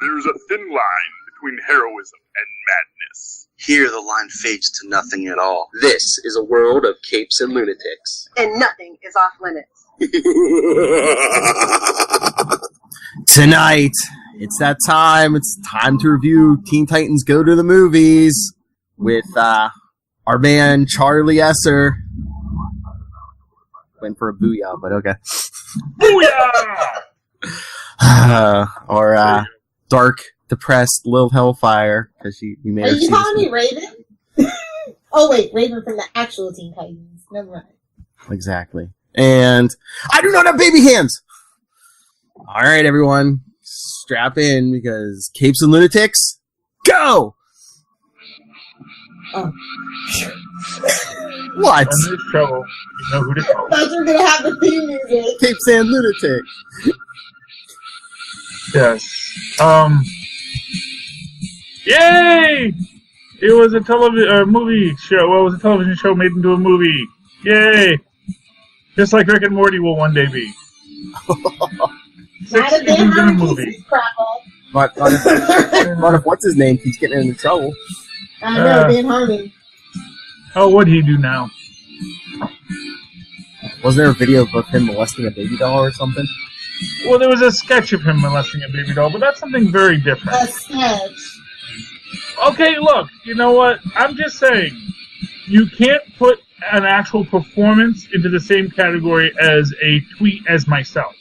There's a thin line between heroism and madness. Here the line fades to nothing at all. This is a world of capes and lunatics. And nothing is off limits. Tonight, it's that time. It's time to review Teen Titans Go to the Movies with our man Charlie Esser. Went for a booyah, but okay. Booyah! Or dark, depressed Lil Hellfire, because you may Are have you seen calling me Raven? Oh wait, Raven from the actual Teen Titans. Never mind. Exactly. And I do not have baby hands! Alright, everyone. Strap in, because Capes and Lunatics, go! Oh. What? And there's trouble. You know who to call. I thought you were going to have the theme music. Capes and Lunatics. Yes. Yay! It was a movie show. Well, it was a television show made into a movie. Yay! Just like Rick and Morty will one day be. 6 seasons in a movie. What if what's his name keeps getting into trouble? I know, Dan Harmon. Oh, what'd he do now? Wasn't there a video of him molesting a baby doll or something? Well, there was a sketch of him molesting a baby doll, but that's something very different. A sketch. Okay, look, you know what? I'm just saying, you can't put an actual performance into the same category as a tweet as myself.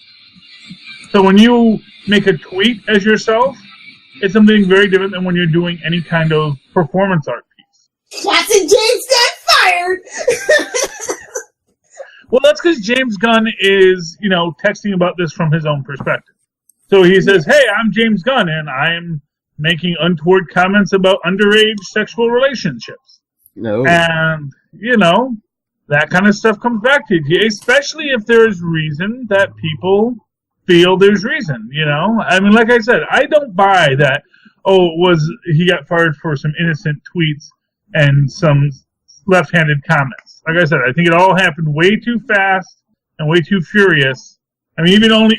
So when you make a tweet as yourself, it's something very different than when you're doing any kind of performance art piece. Captain James got fired! Well, that's because James Gunn is, texting about this from his own perspective. So he says, hey, I'm James Gunn, and I'm making untoward comments about underage sexual relationships. No. And, that kind of stuff comes back to you, especially if there's reason that people feel there's reason, I mean, like I said, I don't buy that, he got fired for some innocent tweets and some left-handed comments. Like I said, I think it all happened way too fast and way too furious. I mean, even only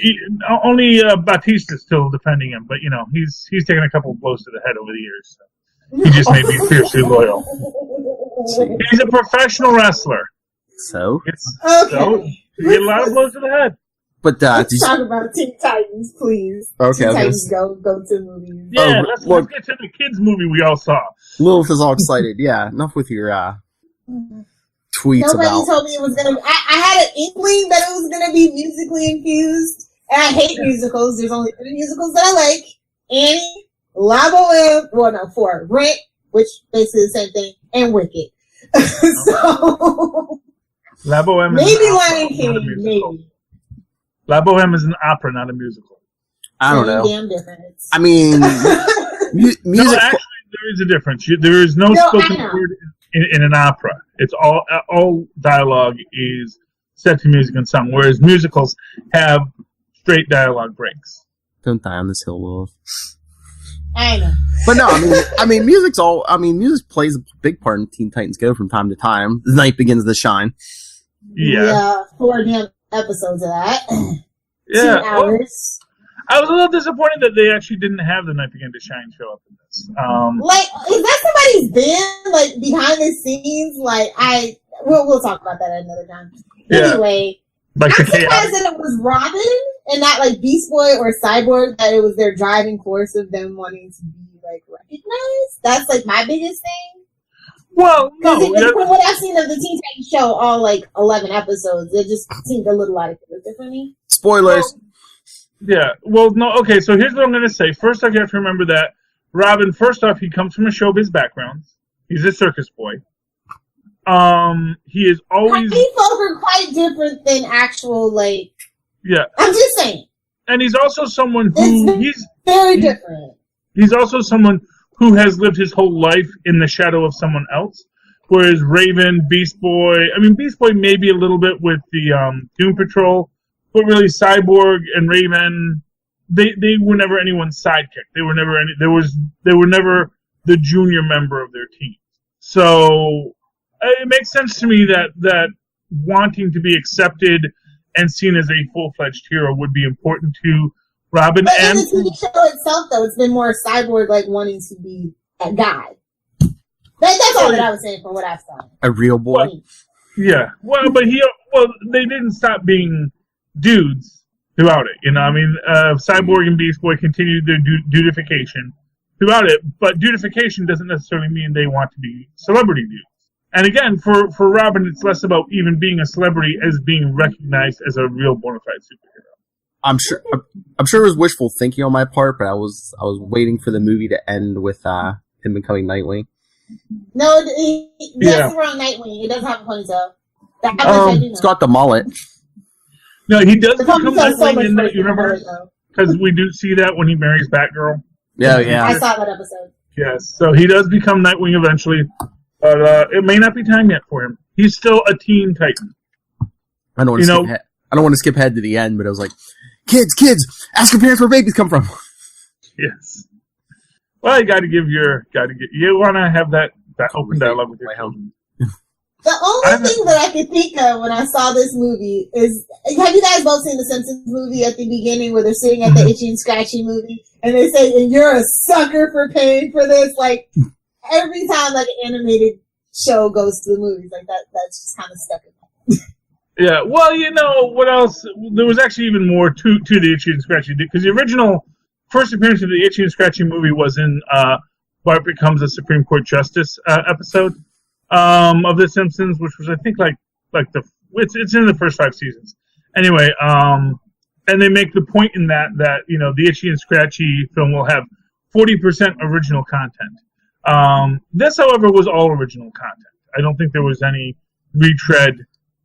Batista's still defending him, but he's taken a couple of blows to the head over the years. So he just made me fiercely loyal. He's a professional wrestler. So? So you get a lot of blows to the head. But let's talk about Teen Titans, please. Okay. Teen Titans go to the movies. Yeah, let's get to the kids' movie we all saw. Lilith is all excited. Yeah, enough with your tweets. Nobody told me it was gonna. I had an inkling that it was gonna be musically infused, and I hate musicals. There's only 3 musicals that I like: Annie, La Boheme, 4, Rent, which basically the same thing, and Wicked. So La Boheme maybe Lion King, maybe. La Boheme is an opera, not a musical. I don't know. Damn difference. I mean, music. No, actually, there is a difference. There is no spoken word in an opera. It's all dialogue is set to music and sung, whereas musicals have straight dialogue breaks. Don't die on this hill, Lilith. I know. But no, music plays a big part in Teen Titans Go from time to time. The night begins to shine. Yeah. 4 damn episodes of that. Yeah. 2 hours. I was a little disappointed that they actually didn't have The Night Began to Shine show up in this. Is that somebody's been, behind the scenes? We'll talk about that at another time. Yeah. Anyway, I'm surprised that it was Robin and not, Beast Boy or Cyborg, that it was their driving force of them wanting to be, recognized. That's, my biggest thing. Well, no. From what I've seen of the Teen Titans show, all, 11 episodes, it just seemed a little out of character for me. Spoilers. Yeah, well, no, okay, so here's what I'm going to say. First, I have to remember that Robin, first off, he comes from a showbiz background. He's a circus boy. He is always... Happy folk are quite different than actual, Yeah. I'm just saying. And he's also someone who... He's very different. He's also someone who has lived his whole life in the shadow of someone else. Whereas Raven, Beast Boy... Beast Boy maybe a little bit with the Doom Patrol... But really, Cyborg and Raven, they were never anyone's sidekick. They were never the junior member of their team. So it makes sense to me that wanting to be accepted and seen as a full-fledged hero would be important to Robin But and in the TV show itself, though, it's been more Cyborg like wanting to be a guy. That's all that I was saying from what I saw. A real boy. yeah. Well, but they didn't stop being dudes throughout it. You know, I mean, Cyborg and Beast Boy continued their dudification throughout it, but dudification doesn't necessarily mean they want to be celebrity dudes. And again, for Robin, it's less about even being a celebrity as being recognized as a real bona fide superhero. I'm sure it was wishful thinking on my part, but I was waiting for the movie to end with him becoming Nightwing. No, that's the wrong Nightwing. He doesn't have a ponytail. It's got the mullet. No, he does become ponytail's so Nightwing much in that worse than universe, the mullet, because we do see that when he marries Batgirl. Yeah. I saw that episode. Yes, so he does become Nightwing eventually, but it may not be time yet for him. He's still a Teen Titan. I don't want to skip ahead to the end, but I was like, kids, ask your parents where babies come from. Yes. Well, you you want to have that open dialogue with your children. The only thing that I could think of when I saw this movie is, have you guys both seen the Simpsons movie at the beginning where they're sitting at the Itchy and Scratchy movie and they say, and you're a sucker for paying for this? Like, every time like an animated show goes to the movies, like that's just kind of stuck in my head. Yeah, well, you know, what else? There was actually even more to the Itchy and Scratchy, because the original first appearance of the Itchy and Scratchy movie was in Bart Becomes a Supreme Court Justice episode of The Simpsons, which was, I think, it's in the first 5 seasons. Anyway, and they make the point in that you know, the Itchy and Scratchy film will have 40% original content. This, however, was all original content. I don't think there was any retread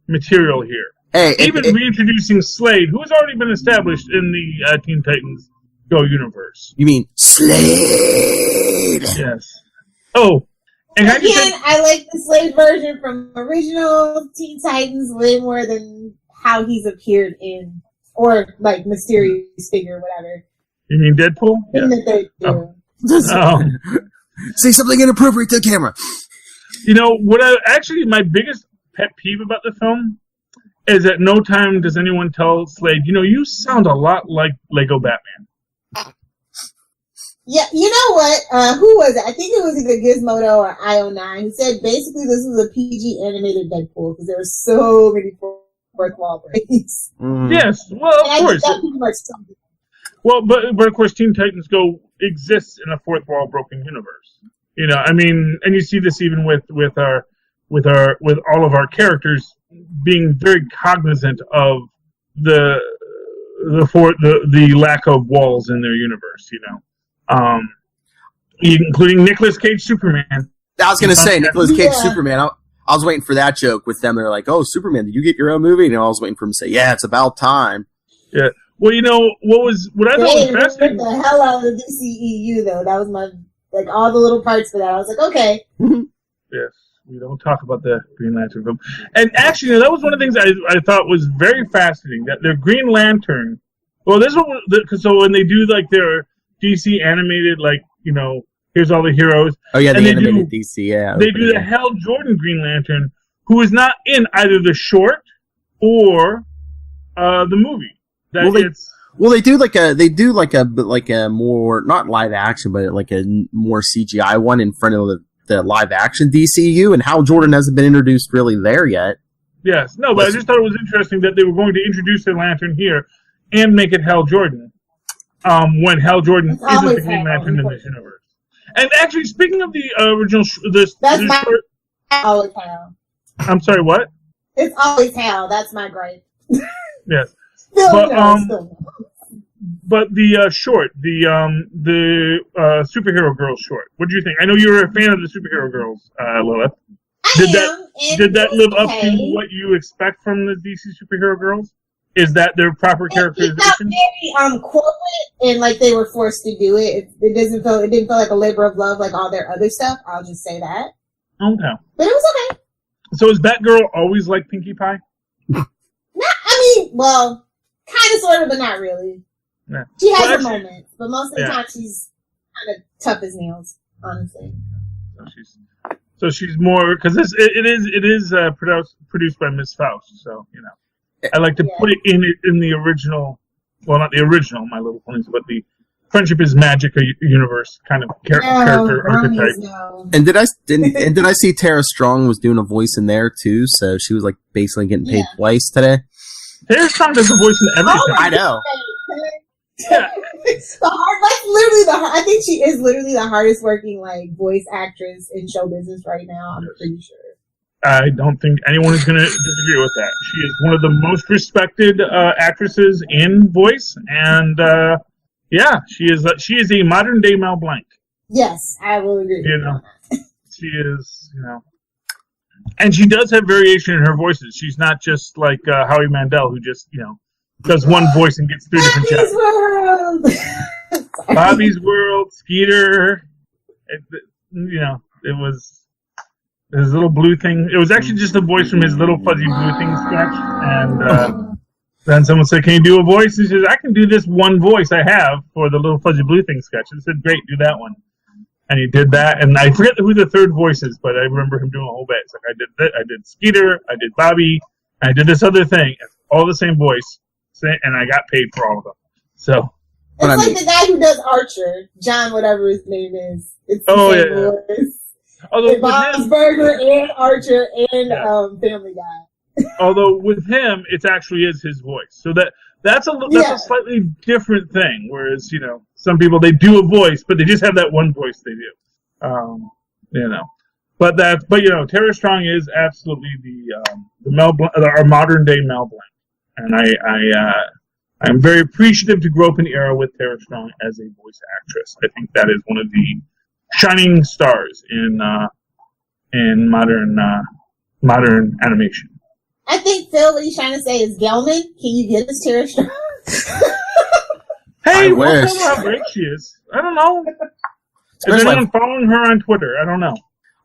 material here. Even reintroducing Slade, who has already been established in the Teen Titans Go universe. You mean Slade? Yes. Oh, and I like the Slade version from original Teen Titans way more than how he's appeared in, or like mysterious figure, whatever. You mean Deadpool? Yeah. That they do. Say something inappropriate to the camera. You know, my biggest pet peeve about the film is at no time does anyone tell Slade, you know, you sound a lot like Lego Batman. Yeah, you know what? Who was it? I think it was either Gizmodo or IO9 who said basically this was a PG animated Deadpool because there were so many fourth wall breaks. Mm. Yes, well, of course. Well, but of course, Teen Titans Go exists in a fourth wall broken universe. You know, I mean, and you see this even with all of our characters being very cognizant of the lack of walls in their universe. You know. Including Nicolas Cage Superman. I was going to say, Nicolas Cage Superman. I was waiting for that joke with them. They're like, oh, Superman, did you get your own movie? And I was waiting for him to say, yeah, it's about time. Yeah. Well, you know, what I thought was fascinating. The hell out of the DCEU, though. That was all the little parts for that. I was like, okay. Yes. We don't talk about the Green Lantern film. And actually, that was one of the things I thought was very fascinating, that their Green Lantern, well, this one, so when they do, like, their DC animated, like, you know, here's all the heroes. Oh, yeah, the animated DC, yeah. They do the Hal Jordan Green Lantern, who is not in either the short or the movie. They do like a more, not live action, but like a more CGI one in front of the live action DCU, and Hal Jordan hasn't been introduced really there yet. Yes, no, but I just thought it was interesting that they were going to introduce the Lantern here and make it Hal Jordan. When Hal Jordan isn't the Green Lantern in this universe. And actually, speaking of the original, always Hal. I'm sorry, what? It's always Hal. That's my gripe. Yes, Still but the short, the superhero girls short. What do you think? I know you were a fan of the superhero girls, Lilith. Did that live up to what you expect from the DC superhero girls? Is that their proper characterization? It felt very corporate, and like they were forced to do it. It didn't feel like a labor of love like all their other stuff. I'll just say that. Okay. But it was okay. So is Batgirl always like Pinkie Pie? Well, kind of, sort of, but not really. Yeah. She has her moments, but most of the time she's kind of tough as nails, honestly. So she's more, because it is produced by Miss Faust, so you know. I like to put it in the original well, not the original My Little Ponies, but the Friendship is Magic universe kind of character archetype. No. And did I see Tara Strong was doing a voice in there too? So she was like basically getting paid twice today. Tara Strong does a voice in everything. I know. Yeah. That's literally I think she is literally the hardest working like voice actress in show business right now. I'm pretty sure. I don't think anyone is going to disagree with that. She is one of the most respected actresses in voice, and yeah, she is a modern day Mel Blanc. Yes, I will agree. You know, she is. You know, and she does have variation in her voices. She's not just like Howie Mandel, who just does one voice and gets 3 different jobs. World. Bobby's World, Skeeter. It was his little blue thing. It was actually just a voice from his little fuzzy blue thing sketch. And then someone said, "Can you do a voice?" He says, "I can do this one voice I have for the little fuzzy blue thing sketch." I said, "Great, do that one." And he did that. And I forget who the third voice is, but I remember him doing a whole bit. It's like, I did Skeeter, I did Bobby, and I did this other thing. All the same voice. And I got paid for all of them. So it's like the guy who does Archer, John, whatever his name is. It's the same voice. Although Bob's Burger and Archer and Family Guy. Although with him, it actually is his voice. So that's a slightly different thing. Whereas some people they do a voice, but they just have that one voice they do. But Tara Strong is absolutely the Mel Blanc, our modern day Mel Blanc. And I'm very appreciative to grow up in the era with Tara Strong as a voice actress. I think that is one of the shining stars in modern animation. I think Phil, what he's trying to say is Gelman. Can you get us Tara Strong? Hey, we'll tell her how great she is. I don't know. Is anyone following her on Twitter? I don't know.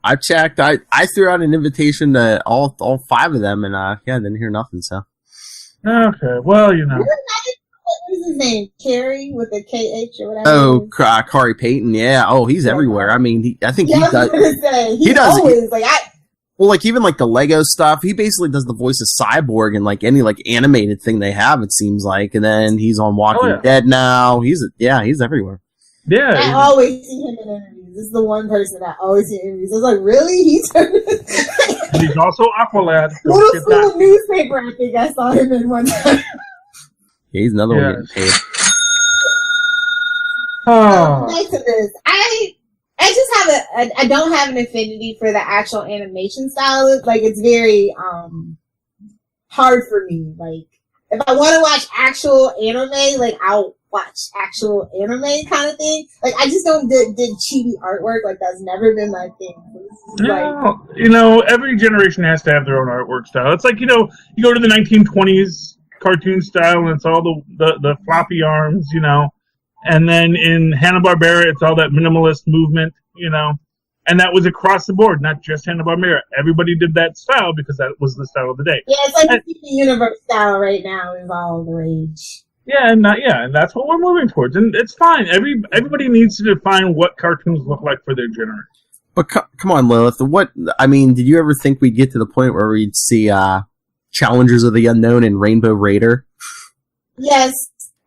I checked. I threw out an invitation to all 5 of them, and didn't hear nothing. So. Okay, well, What is his name? Carrie with a KH or whatever. Oh, Kari Payton, yeah. Oh, he's everywhere. I mean, I think he does. He does. Always, well, like even like the Lego stuff, he basically does the voice of Cyborg and like any like animated thing they have. It seems like, and then he's on Walking Dead now. He's everywhere. Yeah, I always see him in interviews. This is the one person I always see in interviews. I was like, really? He's also Aqualad. Little school newspaper, I think I saw him in one time. Yeah, he's another one getting paid. Back to this. I just I don't have an affinity for the actual animation style. Like, it's very hard for me. Like, if I want to watch actual anime, like, I'll watch actual anime kind of thing. Like, I just don't did chibi artwork. Like, that's never been my thing. Every generation has to have their own artwork style. It's like, you go to the 1920s cartoon style, and it's all the floppy arms, and then in Hanna-Barbera, it's all that minimalist movement, and that was across the board, not just Hanna-Barbera. Everybody did that style because that was the style of the day. Yeah, it's like the universe style right now is all the rage. Yeah, and that's what we're moving towards, and it's fine. Everybody needs to define what cartoons look like for their generation. But come on, Lilith. Did you ever think we'd get to the point where we'd see Challengers of the Unknown and Rainbow Raider? Yes.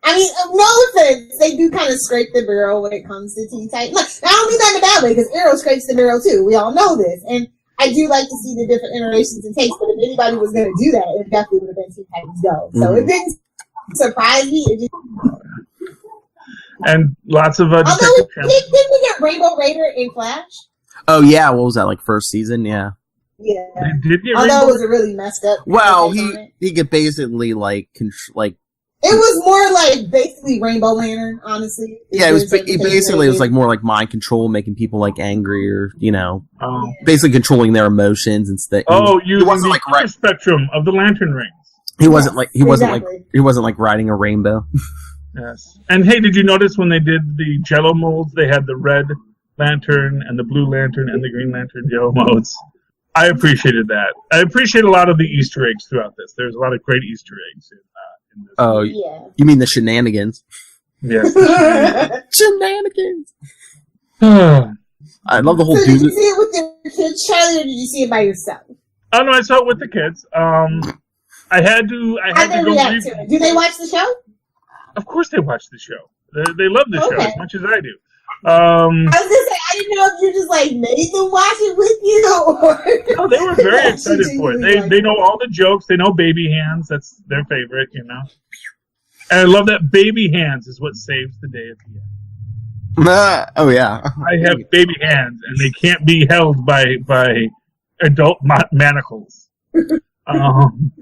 I mean, no offense, they do kind of scrape the barrel when it comes to Teen Titans. Look, I don't mean that in a bad way, because Arrow scrapes the barrel too. We all know this. And I do like to see the different iterations and takes, but if anybody was going to do that, it definitely would have been Teen Titans Go. So it didn't surprise me. And lots of Although, didn't we get Rainbow Raider in Flash? Oh, yeah. What was that, like first season? Yeah. Yeah. Did get Although it was a really messed up. Well, he could basically, it was more like basically Rainbow Lantern, honestly. Yeah, it was like more like mind control, making people like angry or basically controlling their emotions and stuff. Using the color spectrum of the lantern rings. He wasn't like riding a rainbow. Yes. And hey, did you notice when they did the Jello molds, they had the red lantern and the blue lantern and the green lantern Jello molds? I appreciated that. I appreciate a lot of the Easter eggs throughout this. There's a lot of great Easter eggs in this. Oh, yeah. You mean the shenanigans? Yes. Shenanigans. I love the whole. So did you see it with your kids, Charlie, or did you see it by yourself? Oh no, I saw it with the kids. I had to react to it. Do they watch the show? Of course they watch the show. They love the show Okay. as much as I do. I was gonna say, I didn't know if you just like made them watch it with you, or No, they were very excited for it. Like They know all the jokes. They know baby hands. That's their favorite, you know. And I love that baby hands is what saves the day at the end. Oh yeah. I have baby hands, and they can't be held by adult manacles.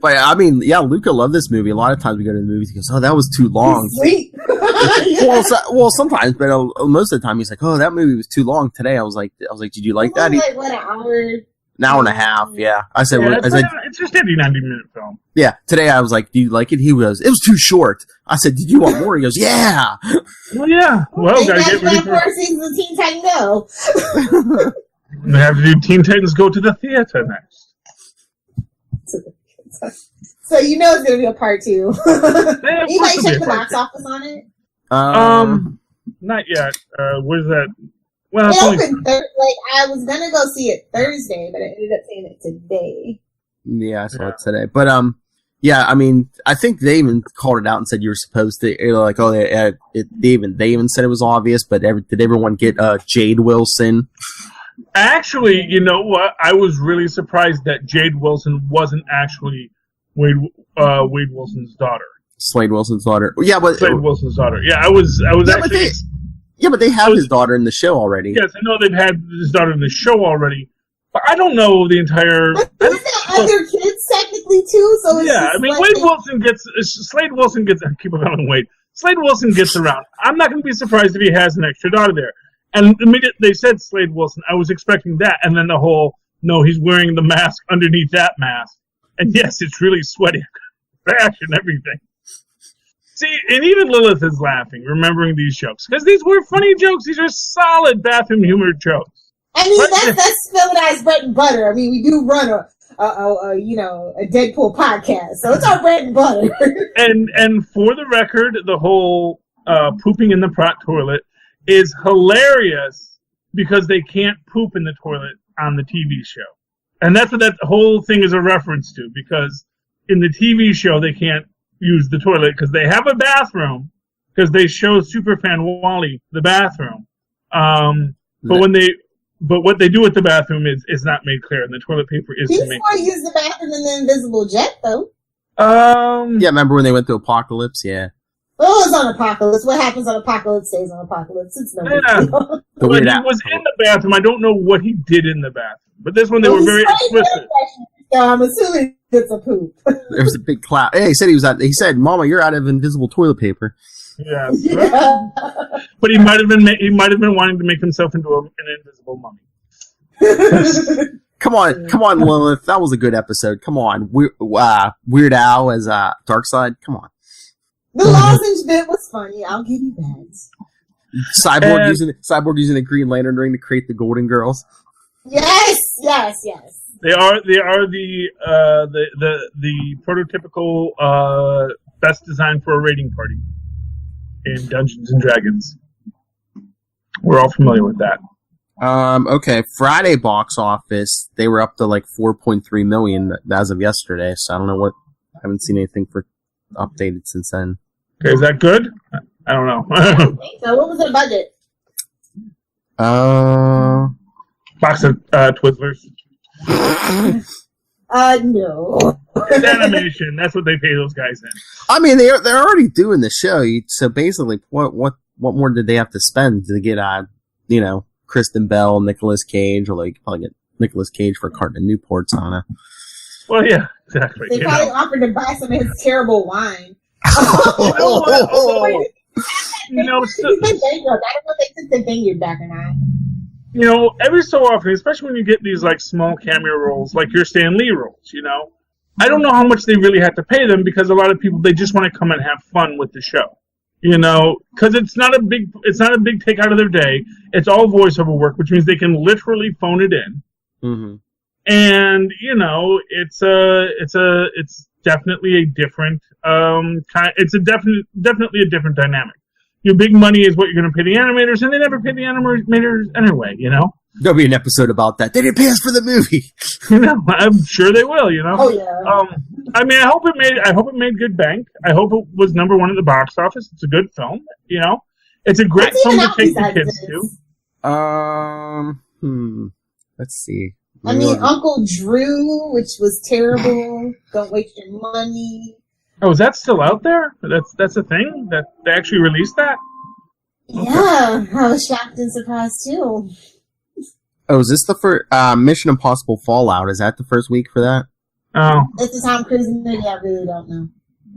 But I mean, yeah, Luca loved this movie. A lot of times we go to the movies, he goes, "Oh, that was too long." Sweet. Yeah. Well, sometimes, but most of the time he's like, "Oh, that movie was too long today." I was like, "Did you like that?" Like what, an hour? An hour and a half. Yeah, I said, Yeah, I said, it's just a 90-minute film. yeah. Today I was like, "Do you like it?" He goes, "It was too short." I said, "Did you want more?" He goes, "Yeah." Well, yeah. Well, They gotta got get ready that for. for season of Teen Titans Go. We have to do Teen Titans Go to the Theater next. So you know it's gonna be a part 2. Yeah, of You course might it'll be check a the part box 2. office on it. Not yet. Where's that? Well, it's It only, opened I was gonna go see it Thursday, but I ended up seeing it today. Yeah, I saw it today. But yeah, I mean, I think they even called it out and said you were supposed to. Like, oh, they even said it was obvious. But did everyone get Jade Wilson? actually, you know what? I was really surprised that Jade Wilson wasn't actually Wade Wilson's daughter. Slade Wilson's daughter. Yeah, but Slade Wilson's daughter. Yeah, I was actually. but they have his daughter in the show already. Yes, I know they've had his daughter in the show already, but I don't know the entire. But there's other kids technically too, so it's Yeah, just I mean, like, Slade Wilson gets. I keep calling Wade. Slade Wilson gets around. I'm not going to be surprised if he has an extra daughter there. And the minute they said Slade Wilson, I was expecting that, and then the whole no, he's wearing the mask underneath that mask, and yes, it's really sweaty, rash and everything. See, and even Lilith is laughing, remembering these jokes because these were funny jokes. These are solid bathroom humor jokes. I mean, that's feminized bread and butter. I mean, we do run a Deadpool podcast, so it's our bread and butter. And for the record, the whole pooping in the prop toilet is hilarious because they can't poop in the toilet on the TV show, and that's what that whole thing is a reference to. Because in the TV show, they can't use the toilet because they have a bathroom because they show Superfan Wally the bathroom. But what they do with the bathroom is not made clear, and the toilet paper is He's to make. going to use the bathroom in the Invisible Jet, though. Yeah, remember when they went to Apocalypse? Yeah. Well, it was on Apocalypse. What happens on Apocalypse stays on Apocalypse. It's no big Yeah. deal. The When weird he app. was in the bathroom, I don't know what he did in the bathroom, but this one they Well, were he's very spraying explicit. So I'm assuming it's a poop. There was a big cloud. Hey, he said he said, "Mama, you're out of invisible toilet paper." Yes. Yeah. But he might have been wanting to make himself into an invisible mummy. Come on, Lilith. That was a good episode. Come on, Weird Al as Darkseid. Come on, The lozenge bit was funny. I'll give you that. Cyborg using a Green Lantern ring to create the Golden Girls. Yes. They are the prototypical best design for a raiding party in Dungeons and Dragons. We're all familiar with that. Okay, Friday box office, they were up to like 4.3 million as of yesterday, so I don't know I haven't seen anything for updated since then. Okay, is that good? I don't know. So what was the budget? Box of Twizzlers. No. It's animation. That's what they pay those guys in. I mean, they're already doing the show, so basically, what more did they have to spend to get Kristen Bell, Nicolas Cage, or like probably get Nicolas Cage for a carton of Newports on it. Well, yeah, exactly. They probably offered to buy some of his terrible wine. You know, He's been bankrupt. I don't know if they took the vineyard back or not. Every so often, especially when you get these like small cameo roles, like your Stan Lee roles, I don't know how much they really have to pay them because a lot of people they just want to come and have fun with the show. Because it's not a big take out of their day. It's all voiceover work, which means they can literally phone it in. Mm-hmm. And it's definitely a different definitely a different dynamic. Your big money is what you're going to pay the animators, and they never pay the animators anyway. There'll be an episode about that. They didn't pay us for the movie. I'm sure they will. Oh yeah. I mean, I hope it made good bank. I hope it was number one at the box office. It's a good film. You know, it's a great film to take the kids to. Let's see. I mean, Uncle Drew, which was terrible. Don't waste your money. Oh, is that still out there? That's a thing that they actually released that. Yeah, I was shocked and surprised too. Oh, is this the first Mission Impossible Fallout? Is that the first week for that? Oh, It's the Tom Cruise movie. I really don't know.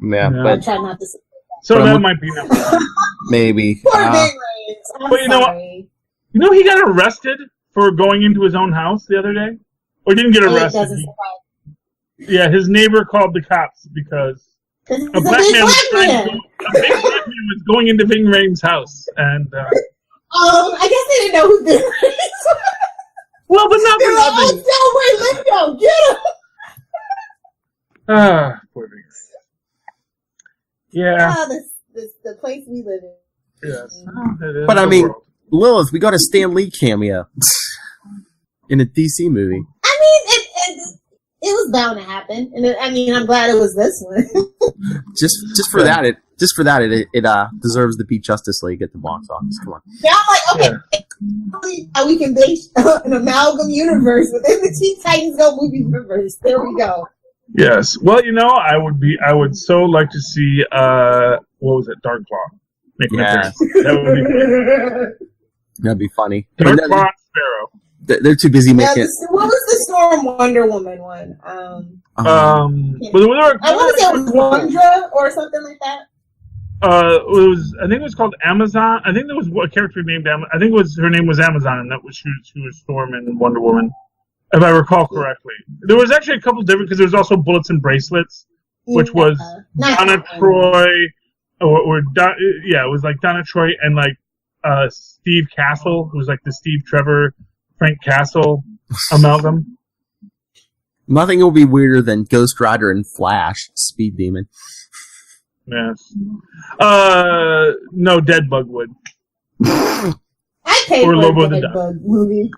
Yeah, Yeah. I but try not to. Say so But that might be number one. maybe. Poor Big Rains. I'm But you know what? sorry. You know, he got arrested for going into his own house the other day. Or didn't get It arrested. doesn't surprise Yeah, his neighbor called the cops because me. a It's black a big man was black trying man. to, a big black man was going into Ving Rhames' house, and I guess they didn't know who Big Rains was. well, but not They for were like, nothing. oh, Delray, let's go, get him. Ah, poor Ving Rhames. Yeah, Ah, the place we live in. yes. It is But I the mean- world. Lilith, we got a Stan Lee cameo in a DC movie. I mean, it was bound to happen, and I'm glad it was this one. Just for that, it deserves to beat Justice League at the box office. Come on. Now I'm like, okay, how we can base an amalgam universe within the Teen Titans Go movie universe. There we go. Yes. Well, you know, I would so like to see what was it, Dark Claw make an Yes. appearance. That would be great. That'd be funny. I mean, Dark Claw and Sparrow. they're too busy Yeah, making. what was the Storm Wonder Woman one? But there were, I want to say it was Wondra or something like that. I think it was called Amazon. I think there was a character named I think her name was Amazon, and that was she was Storm and Wonder Woman, if I recall correctly. There was actually a couple different because there was also Bullets and Bracelets, which was Donna Troy, it was like Donna Troy and like Steve Castle, who was like the Steve Trevor Frank Castle amalgam. Nothing will be weirder than Ghost Rider and Flash, Speed Demon. Yes. No, Dead Bug would. I paid Or for Lobo the the Dead Duck. Bug movie.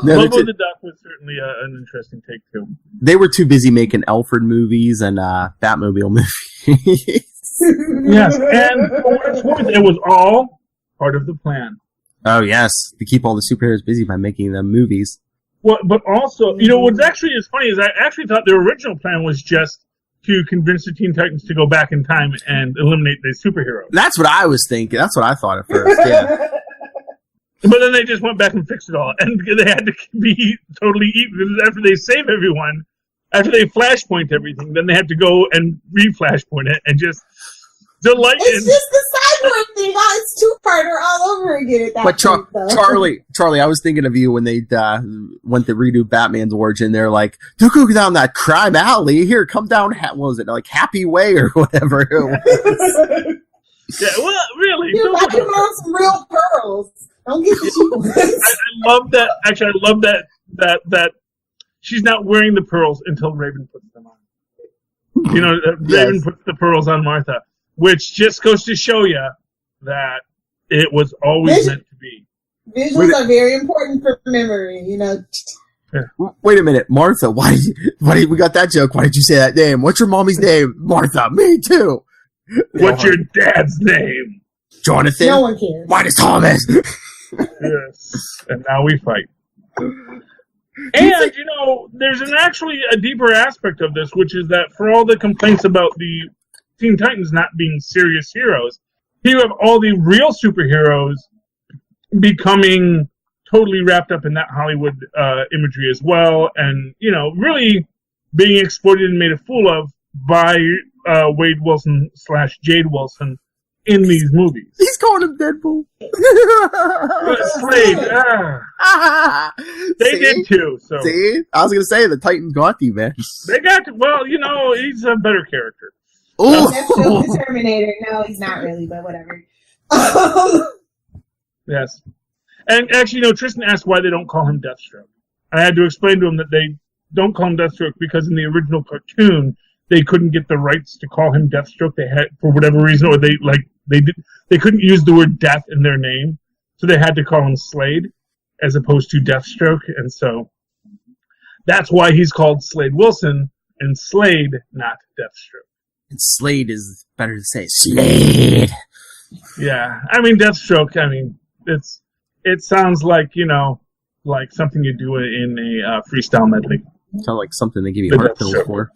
No, Lobo the Duck was certainly an interesting take too. they were too busy making Alfred movies and Batmobile movies. Yes, and for what it's worth, it was all part of the plan. Oh yes, to keep all the superheroes busy by making them movies. Well, but also, you know, what's actually as funny is I actually thought their original plan was just to convince the Teen Titans to go back in time and eliminate the superheroes. That's what I was thinking. That's what I thought at first. Yeah. But then they just went back and fixed it all, and they had to be totally eaten after they save everyone. After they flashpoint everything, then they had to go and re-flashpoint it and just delight It's just the cyborg thing. Oh, it's two-parter all over again at that But point, though. Charlie, I was thinking of you when they went to redo Batman's origin. They're like, "Don't go down that crime alley. Here, come down. What was it like Happy Way or whatever?" It was. Yeah, well, really. You're don't knocking look at on some real pearls. Don't get the cheap ones. I love that. Actually, I love that she's not wearing the pearls until Raven puts them on. You know, Raven puts the pearls on Martha, which just goes to show you that it was always meant to be. Visuals are very important for memory, you know. Wait a minute, Martha. Why did we got that joke? Why did you say that name? What's your mommy's name? Martha. Me too. What's your dad's name? Jonathan. No one cares. Mine is Thomas. Yes. And now we fight. And, you know, there's actually a deeper aspect of this, which is that for all the complaints about the Teen Titans not being serious heroes, here you have all the real superheroes becoming totally wrapped up in that Hollywood imagery as well, and, you know, really being exploited and made a fool of by Wade Wilson / Jade Wilson in these movies. He's calling him Deadpool. Slade, they See? did too. So See? I was gonna say the Titans got you, man. they got to, well, you know, he's a better character. That's still Ooh. the Terminator. No, he's not really, but whatever. Yes. And actually, you know, Tristan asked why they don't call him Deathstroke. I had to explain to him that they don't call him Deathstroke because in the original cartoon they couldn't get the rights to call him Deathstroke. They had, for whatever reason, or they couldn't use the word death in their name, so they had to call him Slade as opposed to Deathstroke, and so that's why he's called Slade Wilson and Slade, not Deathstroke. And Slade is better to say Slade. Yeah, I mean Deathstroke. I mean it sounds like like something you do in a freestyle medley. Kind of like something they give you heart pills for.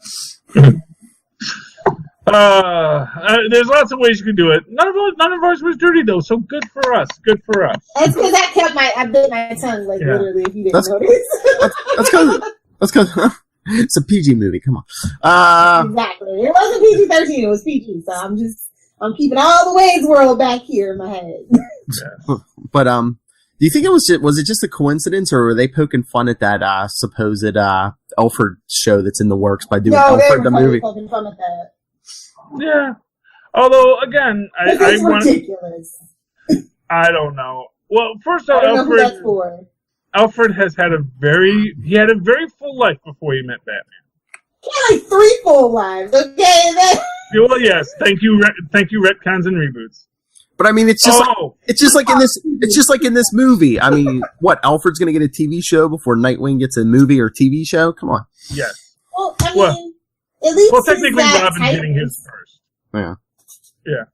There's lots of ways you can do it. None of ours was dirty though, so good for us. Good for us. That's because I bit my tongue literally. If you didn't notice. That's because it's a PG movie. Come on. Exactly. It wasn't PG-13. It was PG. So I'm keeping all the Wayne's World back here in my head. Yeah. But do you think was it just a coincidence, or were they poking fun at that supposed Alfred show that's in the works by doing Alfred the movie? Poking fun at that. Yeah. Although again, It's ridiculous. I don't know. Well, first of all, I don't know who that's for. Alfred had a very full life before he met Batman. He had like 3 full lives. Okay. Well, yes. Thank you, retcons and reboots. But I mean, it's just like in this movie. I mean, what, Alfred's going to get a TV show before Nightwing gets a movie or TV show? Come on. Yes. Well, I mean, at least technically, Robin's getting his first. Yeah. Yeah.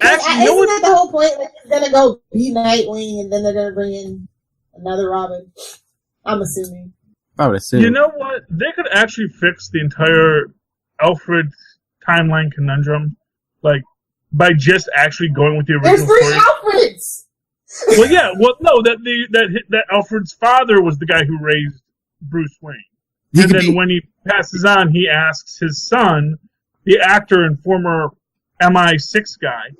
Actually, isn't that the whole point? Like, he's gonna go beat Nightwing, and then they're gonna bring in another Robin. I'm assuming. I would assume. You know what? They could actually fix the entire Alfred timeline conundrum, like by just actually going with the original story. There's 3 story. Alfreds. Well, yeah. Well, no, that Alfred's father was the guy who raised Bruce Wayne, and then when he passes on, he asks his son, the actor and former MI6 guy,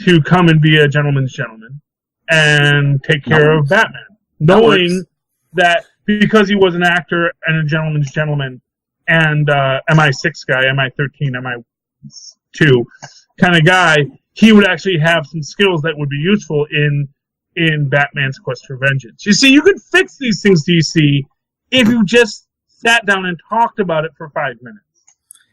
to come and be a gentleman's gentleman and take care of Batman, knowing that because he was an actor and a gentleman's gentleman and MI6 guy, MI13, MI2 kind of guy, he would actually have some skills that would be useful in Batman's quest for vengeance. You see, you could fix these things, DC, if you just sat down and talked about it for 5 minutes.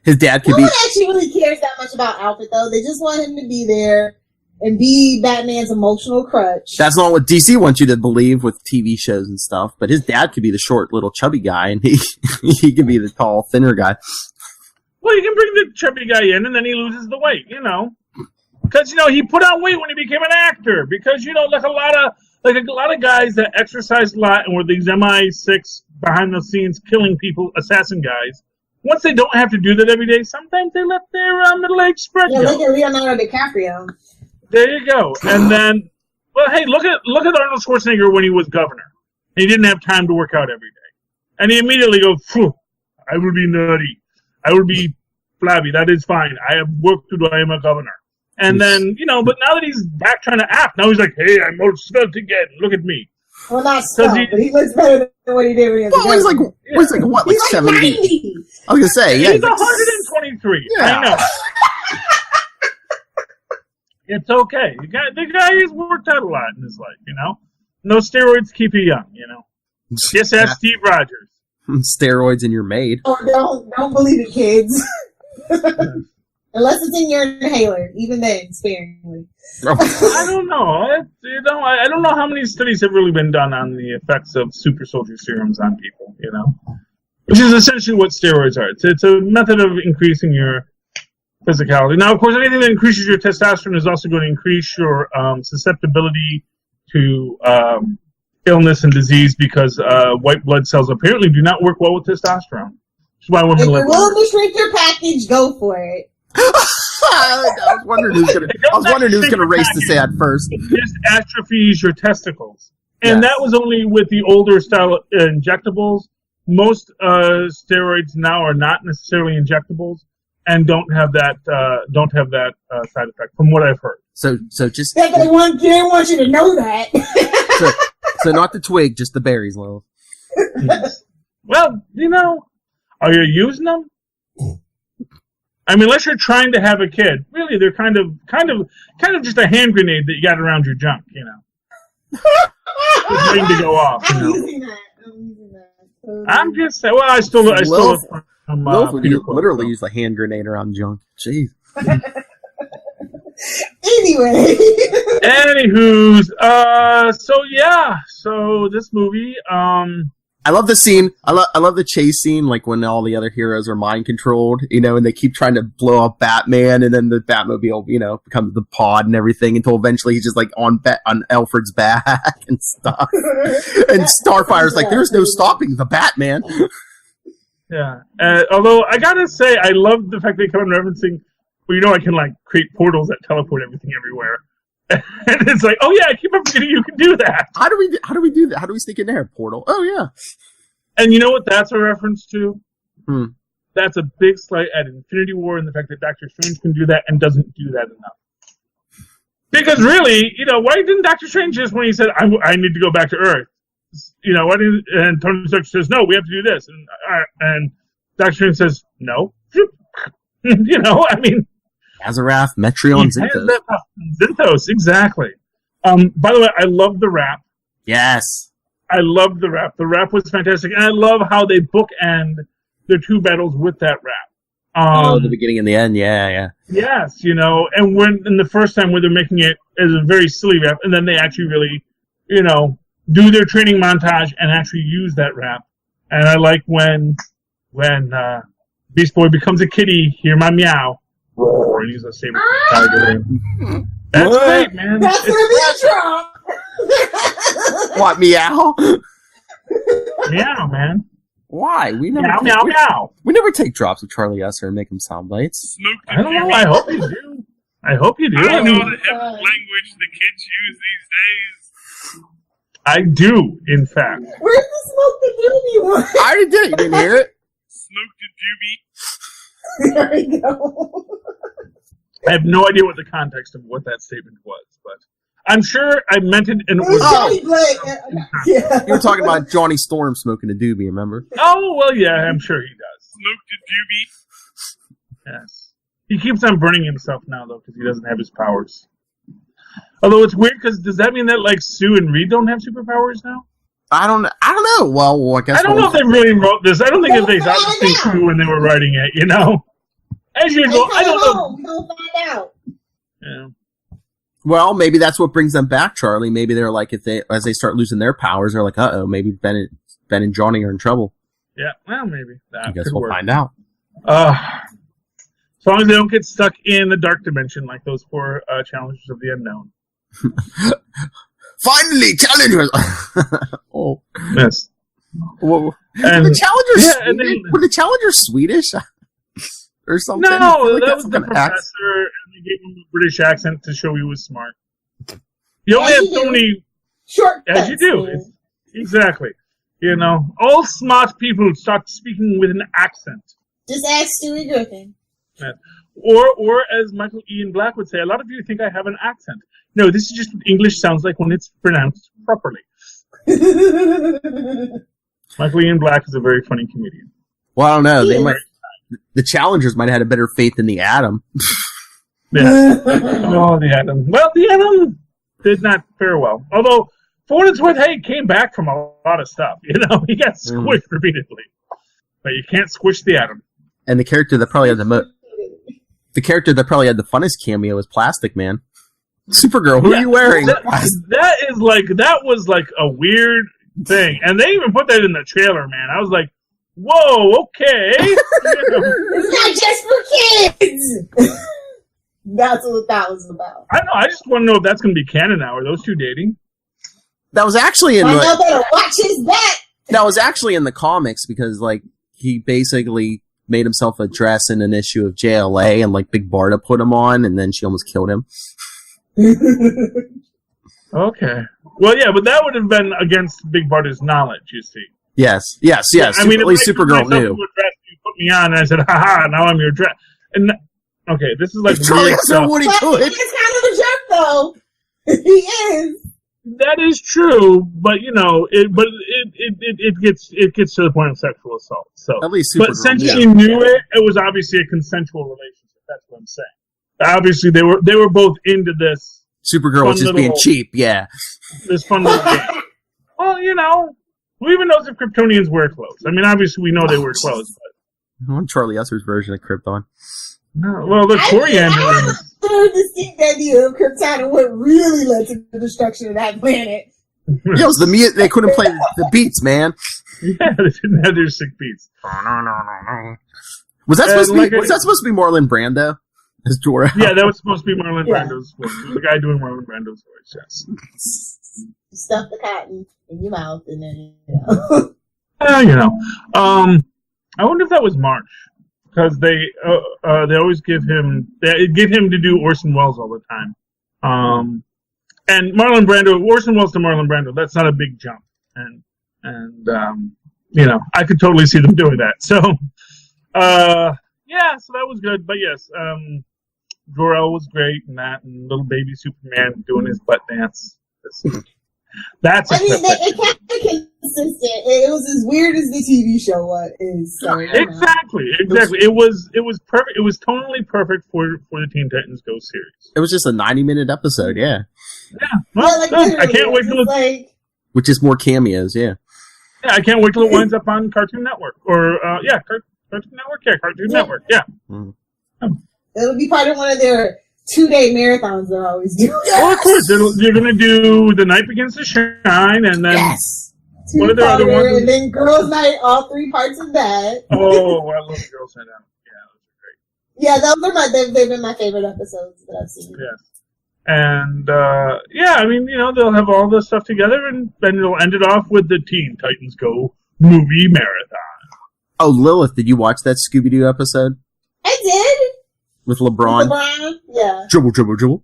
His dad could no one actually really cares that much about Alfred, though. They just want him to be there and be Batman's emotional crutch. That's not what DC wants you to believe with TV shows and stuff. But his dad could be the short, little, chubby guy, and he could be the tall, thinner guy. Well, you can bring the chubby guy in, and then he loses the weight, because he put on weight when he became an actor. Because like a lot of guys that exercised a lot and were these MI6 behind the scenes killing people, assassin guys. Once they don't have to do that every day, sometimes they let their middle age spread go. Look at Leonardo DiCaprio. There you go. And then, well, hey, look at Arnold Schwarzenegger when he was governor. He didn't have time to work out every day, and he immediately goes, "I will be nerdy. I will be flabby. That is fine. I have work to do. I am a governor." And then, but now that he's back trying to act, now he's like, "Hey, I'm all svelte again. Look at me." Well, not svelte, but he looks better than what he did when he was Well, he's like 70? 90. I was going to say, yeah. He's 123. Yeah. I know. It's okay. The guy has worked out a lot in his life, No steroids keep you young, Just ask Steve Rogers. Steroids in your maid. Oh, don't believe it, kids. Unless it's in your inhaler, even then, sparingly. I don't know. I don't know how many studies have really been done on the effects of super soldier serums on people, which is essentially what steroids are. It's a method of increasing your physicality. Now, of course, anything that increases your testosterone is also going to increase your susceptibility to illness and disease because white blood cells apparently do not work well with testosterone. Which is why women live longer. If you're willing to shrink your package, go for it. I was wondering who's gonna race to say that first. It just atrophies your testicles, and that was only with the older style injectables. Most steroids now are not necessarily injectables and don't have that side effect, from what I've heard. So just they didn't want you to know that. so not the twig, just the berries, Lil. Well, are you using them? I mean, unless you're trying to have a kid, really, they're kind of just a hand grenade that you got around your junk, Just waiting to go off. I'm using that. I'm just saying. Well, I stole it from Peter Quill. Literally use a hand grenade around junk. Jeez. Anyway. Anywho's, so this movie, I love the scene. I love the chase scene, like when all the other heroes are mind controlled, and they keep trying to blow up Batman, and then the Batmobile, becomes the pod and everything until eventually he's just like on Alfred's back and stuff. And Starfire's like, there's no stopping the Batman. Yeah. Although I gotta say, I love the fact they come in referencing, I can like create portals that teleport everything everywhere. And it's like, oh yeah, I keep on forgetting you can do that. How do we do that? How do we sneak in there? Portal. Oh yeah. And you know what that's a reference to? That's a big slight at Infinity War and the fact that Doctor Strange can do that and doesn't do that enough. Because really, why didn't Doctor Strange just when he said, I need to go back to Earth? Why didn't, and Tony Stark says, no, we have to do this. And Doctor Strange says, no. I mean, Azarath, Metreon, Zinthos. Zinthos, exactly. By the way, I love the rap. Yes. I love the rap. The rap was fantastic. And I love how they bookend their two battles with that rap. The beginning and the end, yeah. Yes, and in the first time where they're making it as a very silly rap, and then they actually really, do their training montage and actually use that rap. And I like when Beast Boy becomes a kitty, hear my meow. Roar, and he's a saber tiger. That's great, man. That's the intro. What, meow? Meow, man. Why? Meow. We never take drops of Charlie Usher and make them sound bites. I don't know. I hope you do. I don't know the hip language the kids use these days. I do, in fact. Where's the Smoke the Doobie one? I already did it. You didn't hear it? Smoke the doobie. There we go. I have no idea what the context of what that statement was, but I'm sure I meant it and it was. Yeah. You were talking about Johnny Storm smoking a doobie, remember? Oh, well, yeah, I'm sure he does. Smoke the doobie. Yes. He keeps on burning himself now, though, because he doesn't have his powers. Although it's weird, because does that mean that, like, Sue and Reed don't have superpowers now? I don't know. Well, I guess I don't know if they really wrote this. I don't think if they thought this thing through when they were writing it, As usual, I don't know. We'll find out. Yeah. Well, maybe that's what brings them back, Charlie. Maybe they're like, as they start losing their powers, they're like, maybe Ben and Johnny are in trouble. Yeah, well, maybe. I guess we'll find out. As long as they don't get stuck in the dark dimension like those four challengers of the unknown. Finally, challengers! Oh. Yes. Whoa. And, were the challengers Swedish? Or something? No, that was the professor, and they gave him a British accent to show he was smart. You only have so many... Shortcuts. As you do. Exactly. All smart people start speaking with an accent. Just ask Stewie Griffin. Yeah. Or as Michael Ian Black would say, a lot of you think I have an accent. No, this is just what English sounds like when it's pronounced properly. Michael Ian Black is a very funny comedian. Well, I don't know. The challengers might have had a better faith in the Atom. Yeah. Oh, the Atom. Well, the Atom did not fare well. Although, for what it's worth, he came back from a lot of stuff. He got squished repeatedly. But you can't squish the Atom. And the character that probably had the funnest cameo was Plastic Man. Supergirl, who are you wearing? That was like a weird thing. And they even put that in the trailer, man. I was like, whoa, okay. It's not just for kids. That's what that was about. I don't know. I just want to know if that's going to be canon now. Are those two dating? That was actually in I better watch his back. That was actually in the comics because he basically made himself a dress in an issue of JLA and Big Barda put him on and then she almost killed him. Okay. Well, yeah, but that would have been against Big Barda's knowledge, you see. Yes. I mean, at least Supergirl knew. You put me on, and I said, haha, now I'm your dress. And okay, this is like weird stuff. What he doing? He's kind of a jerk, though. He is. That is true, but it gets to the point of sexual assault. So at least, but since she knew it was obviously a consensual relationship. That's what I'm saying. Obviously, they were both into this. Supergirl was just being cheap, yeah. This fun little game. Well, who even knows if Kryptonians wear clothes? I mean, obviously we know they wear clothes, but I want Charlie Usher's version of Krypton. No, well, the Coriander. I have a distinct idea of Krypton and what really led to the destruction of that planet. Yeah, it was the music. They couldn't play the beats, man. Yeah, they didn't have their sick beats. Was that supposed to be Marlon Brando as Jor-El? Yeah, that was supposed to be Marlon Brando's voice. It was the guy doing Marlon Brando's voice, yes. Stuff the cotton in your mouth and then, I wonder if that was Marsh. Because they always give him to do Orson Welles all the time. And Orson Welles to Marlon Brando, that's not a big jump. And I could totally see them doing that. So, so that was good. But yes, Jor-El was great, and little baby Superman doing his butt dance. That's it can't be consistent. It was as weird as the TV show is. So, exactly. It was perfect. It was tonally perfect for the Teen Titans Go series. It was just a 90-minute episode, yeah. Yeah, well, I can't wait till which is more cameos, yeah. Yeah, I can't wait till it winds up on Cartoon Network or Cartoon Network, yeah. Mm-hmm. It'll be part of one of their 2-day marathons they're always doing. Well, of course, you're going to do The Night Begins to Shine, and then what are the other ones? And then Girls' Night, all 3 parts of that. Oh, I love Girls' Night Out. Yeah, those are great. Yeah, they've been my favorite episodes that I've seen. Yes. And, they'll have all this stuff together, and then they'll end it off with the Teen Titans Go movie marathon. Oh, Lilith, did you watch that Scooby-Doo episode? I did. With LeBron? Yeah. Dribble.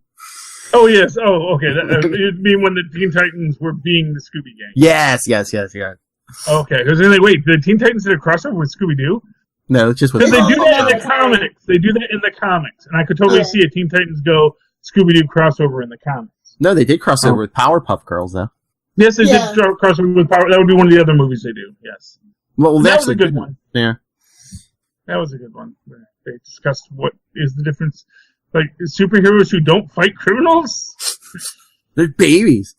Oh, yes. Oh, okay. You mean when the Teen Titans were being the Scooby Gang? Yes. Okay. Because they're like, wait, the Teen Titans did a crossover with Scooby-Doo? No, it's just with... Because they do that in the comics. They do that in the comics. And I could totally see a Teen Titans Go Scooby-Doo crossover in the comics. No, they did crossover with Powerpuff Girls, though. Yes, they did crossover with Power. That would be one of the other movies they do, yes. Well, that was a good one. Yeah. That was a good one. They discussed what is the difference, like superheroes who don't fight criminals. They're babies.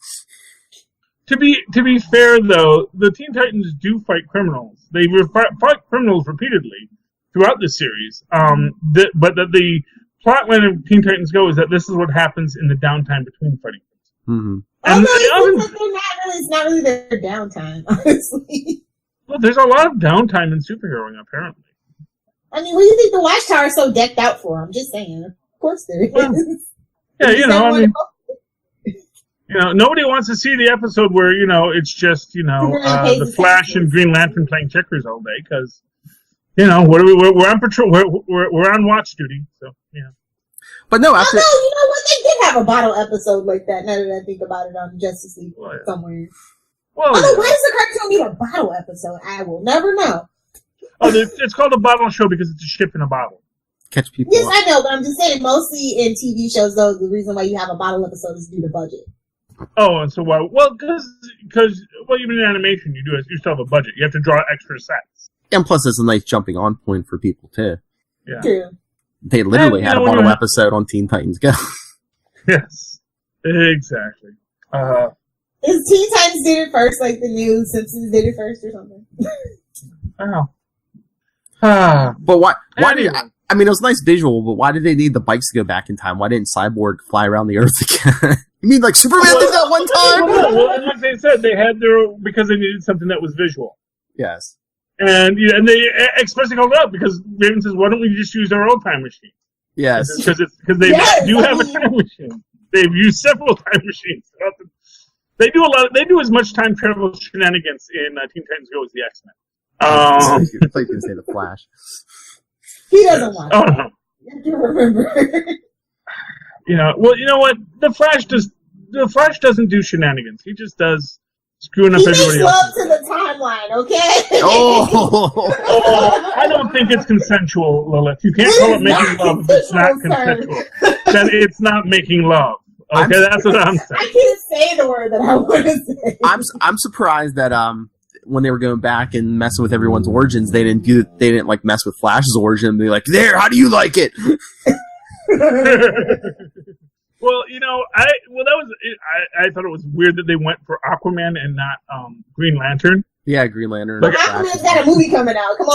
To be fair, though, the Teen Titans do fight criminals. They fight criminals repeatedly throughout the series. But the plot line of Teen Titans Go is that this is what happens in the downtime between fighting. Mm-hmm. And it's not really their downtime, honestly. Well, there's a lot of downtime in superheroing, apparently. I mean, what do you think the Watchtower is so decked out for? I'm just saying. Of course there is. Well, yeah, nobody wants to see the episode where, it's just, the Flash and Green Lantern playing checkers all day, because, we're on patrol, we're on watch duty, so, yeah. But no, after... you know what? They did have a bottle episode like that, now that I think about it, on Justice League somewhere. Well, why does the cartoon need a bottle episode? I will never know. Oh, it's called a bottle show because it's a ship in a bottle. Catch people. Yes, I know, but I'm just saying, mostly in TV shows, though, the reason why you have a bottle episode is due to budget. Oh, and so why? Well, because even in animation, you still have a budget. You have to draw extra sets. And plus, it's a nice jumping on point for people too. Yeah. True. They literally had a bottle episode on Teen Titans Go. Yes, exactly. Is Teen Titans did it first, like the new Simpsons did it first, or something? But why did I mean, it was a nice visual, but why did they need the bikes to go back in time? Why didn't Cyborg fly around the Earth again? You mean like Superman did that one time? Well, and like they said, they had because they needed something that was visual. Yes. And they expressly called it out because Raven says, "Why don't we just use our old time machine?" Yes. Because they do have a time machine. They've used several time machines. They do as much time travel shenanigans in Teen Titans Go as the X-Men. I thought you were going to say the Flash. He doesn't watch it. No. You have to remember. Well, you know what? The Flash doesn't do shenanigans. He just does screwing up everybody else. He makes love to the timeline, okay? I don't think it's consensual, Lilith. You can't call it making love if it's not consensual. Then it's not making love. Okay, that's what I'm saying. I can't say the word that I want to say. I'm surprised that when they were going back and messing with everyone's origins, they didn't like mess with Flash's origin. They're like, there, how do you like it? Well, I thought it was weird that they went for Aquaman and not Green Lantern. Yeah, Green Lantern. Aquaman's got a movie coming out. Come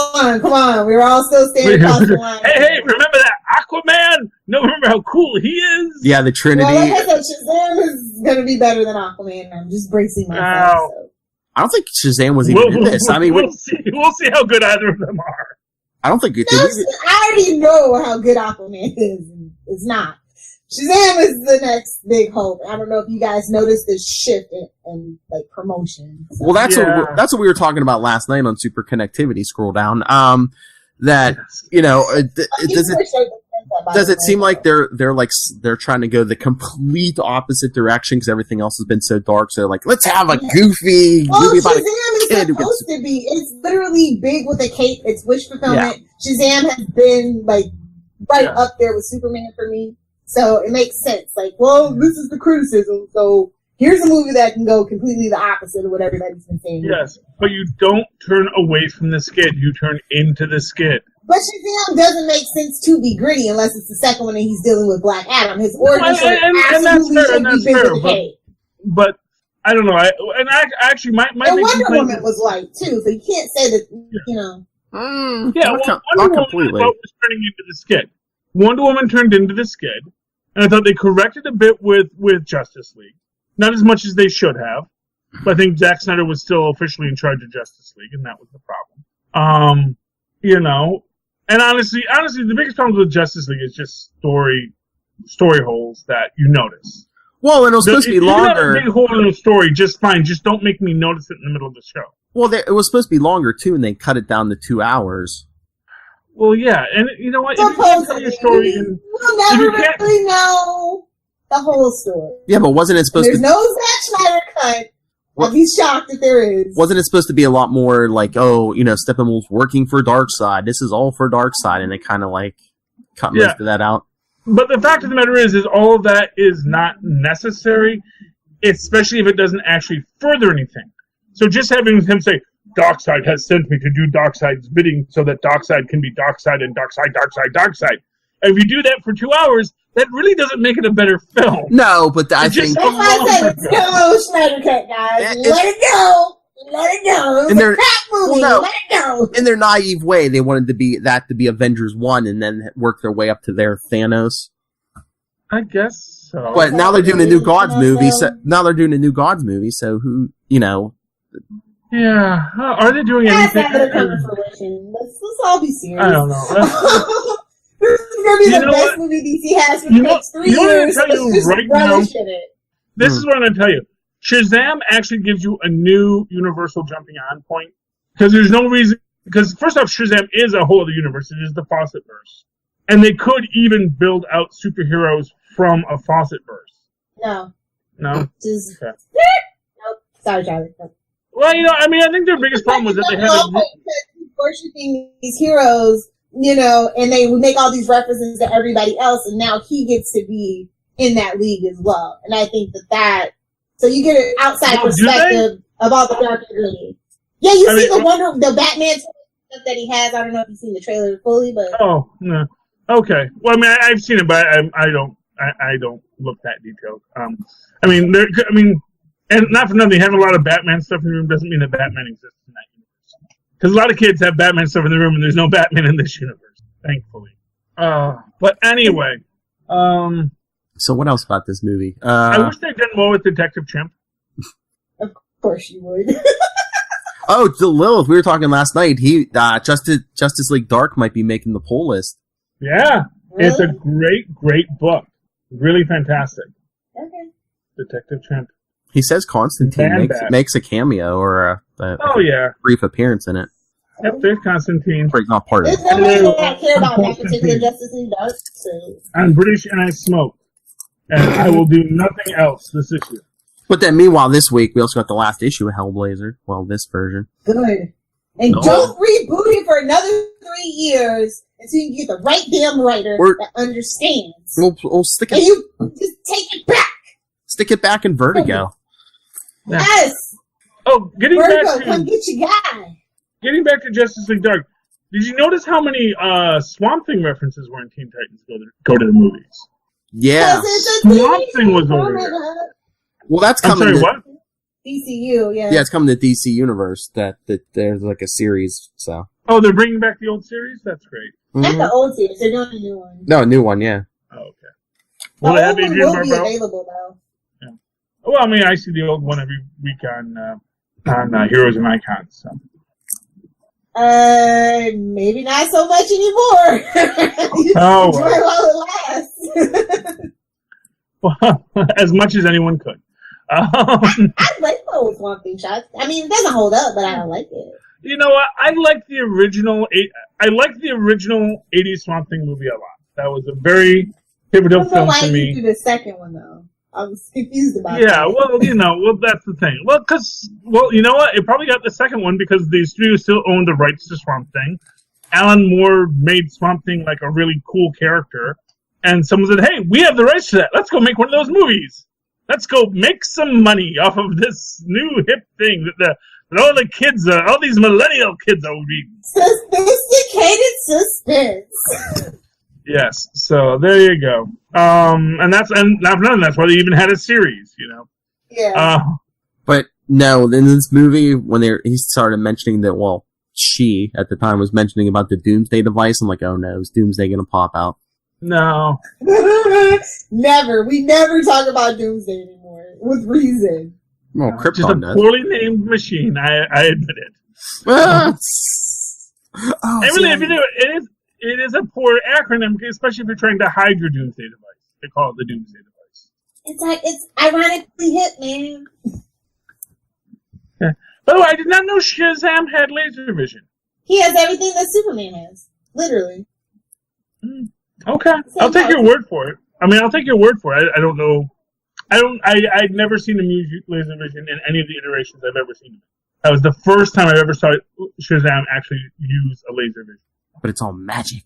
on. We were all still standing across the line. Hey, remember that Aquaman. No, remember how cool he is. Yeah, the Trinity. Well, like I said, Shazam is going to be better than Aquaman. I'm just bracing myself. Oh. So. I don't think Shazam was even in this. I mean, we'll see. We'll see how good either of them are. I don't think it No, did. I already know how good Aquaman is. It's not. Shazam is the next big hope. I don't know if you guys noticed this shift in like promotion. So. Well, that's what we were talking about last night on Super Connectivity. Scroll down. That you know, does it seem like they're trying to go the complete opposite direction because everything else has been so dark? So like, let's have a goofy movie about a kid who gets to be. It's literally big with a cape. It's wish fulfillment. Yeah. Shazam has been like up there with Superman for me. So it makes sense. Like, well, this is the criticism. So here's a movie that can go completely the opposite of what everybody's been saying. Yes, but you don't turn away from the skid. You turn into the skid. But Shazam doesn't make sense to be gritty unless it's the second one and he's dealing with Black Adam. His origin story absolutely should be big with a cape. But I don't know. I actually my and Wonder Woman was light too, so you can't say that. You know. Wonder Woman completely. Was turning into the skid. Wonder Woman turned into the skid, and I thought they corrected a bit with Justice League. Not as much as they should have, but I think Zack Snyder was still officially in charge of Justice League, and that was the problem. You know, and honestly, the biggest problem with Justice League is just story holes that you notice. Well, and it was supposed to be longer. If you have a big hole in the story, just fine. Just don't make me notice it in the middle of the show. Well, it was supposed to be longer too, and they cut it down to 2 hours. Well, yeah, and you know what? If you can't tell your story, we'll never really know the whole story. Yeah, but wasn't it supposed There's no Zack Snyder cut. I'd be shocked if there is. Wasn't it supposed to be a lot more like, oh, you know, Steppenwolf's working for Darkseid. This is all for Darkseid, and they kind of like cut most of that out. But the fact of the matter is all of that is not necessary, especially if it doesn't actually further anything. So just having him say, Darkseid has sent me to do Darkseid's bidding so that Darkseid can be Darkseid and Darkseid. And if you do that for 2 hours, that really doesn't make it a better film. No, but I think... That's why I said it's no Snyder Cut, guys. Let it go. Let it go. It's a crap movie. Let it go. In their naive way, they wanted to be Avengers 1 and then work their way up to their Thanos. I guess so. But now they're doing a new Gods movie. So who, you know... Yeah. Are they doing anything? That's not going to come to fruition. Let's all be serious. I don't know. This is going to be the best movie DC has for the next 3 years. This is what I'm going to tell you. Shazam actually gives you a new universal jumping on point. Because there's no reason... Because first off, Shazam is a whole other universe. It is the Fawcettverse. And they could even build out superheroes from a Fawcettverse. No? Just... Okay. Nope. Sorry, Charlie. Nope. Well, you know, I mean, I think their biggest problem was that they had worshipping these heroes, you know, and they would make all these references to everybody else, and now he gets to be in that league as well. And I think that so you get an outside perspective of all the dark and gritty. Yeah, you see the Batman stuff that he has. I don't know if you've seen the trailer fully, but oh no, okay. Well, I mean, I've seen it, but I don't look that detailed. And not for nothing, having a lot of Batman stuff in the room doesn't mean that Batman exists in that universe. Because a lot of kids have Batman stuff in the room, and there's no Batman in this universe, thankfully. But anyway. So what else about this movie? I wish they'd done more with Detective Chimp. Of course you would. Oh, the Lilith, we were talking last night. Justice League Dark might be making the poll list. Yeah. Really? It's a great book. Really fantastic. Okay. Detective Chimp. He says Constantine makes a cameo or a brief appearance in it. Yep, there's Constantine. But he's not part of it. There's nobody that care about that particular Justice League Dark. So. I'm British and I smoke. And I will do nothing else this issue. But then meanwhile, this week, we also got the last issue of Hellblazer. Well, this version. Good. And don't reboot it for another 3 years until you get the right damn writer that understands. We'll stick it. And you just take it back. Stick it back in Vertigo. Yeah. Yes. Oh, Vertigo, come get your guy. Getting back to Justice League Dark, did you notice how many Swamp Thing references were in Teen Titans Go to the movies? Yeah. Swamp Thing was over there. Well, that's coming. I'm sorry, what? DCU, yeah. Yeah, it's coming to DC Universe. That there's like a series. So. Oh, they're bringing back the old series? That's great. Not Mhm. the old series. They're doing a new one. No, a new one, yeah. Oh, okay. The Will they have old one Adrian will be Barbeau? available though. Well, I mean, I see the old one every week on Heroes and Icons. So. Maybe not so much anymore. Oh, Enjoy while it lasts. well, as much as anyone could. I like the old Swamp Thing shots. I mean, it doesn't hold up, but I don't like it. You know what? I like the original 80s Swamp Thing movie a lot. That was a very pivotal I don't know film why for you me. do the second one though. I was confused about Yeah, that. well, that's the thing. Well, you know what? It probably got the second one because the studio still owned the rights to Swamp Thing. Alan Moore made Swamp Thing like a really cool character, and someone said, "Hey, we have the rights to that. Let's go make one of those movies. Let's go make some money off of this new hip thing that all the kids, all these millennial kids are reading." Sophisticated suspense. Yes, so there you go. And not for nothing. That's why they even had a series, you know. Yeah. But no, in this movie, when he started mentioning that, well, she at the time was mentioning about the Doomsday device. I'm like, oh no, is Doomsday gonna pop out? No. Never. We never talk about Doomsday anymore. With reason. Well, Just a Krypton does. poorly named machine. I admit it. Oh, And really, if you do it, it is a poor acronym, especially if you're trying to hide your Doomsday device. They call it the Doomsday device. It's ironically hip, man. Yeah. By the way, I did not know Shazam had laser vision. He has everything that Superman has. Literally. Okay, I'll take your word for it. I'll take your word for it. I don't know. I'd never seen him use laser vision in any of the iterations I've ever seen him. That was the first time I ever saw Shazam actually use a laser vision. but it's all magic.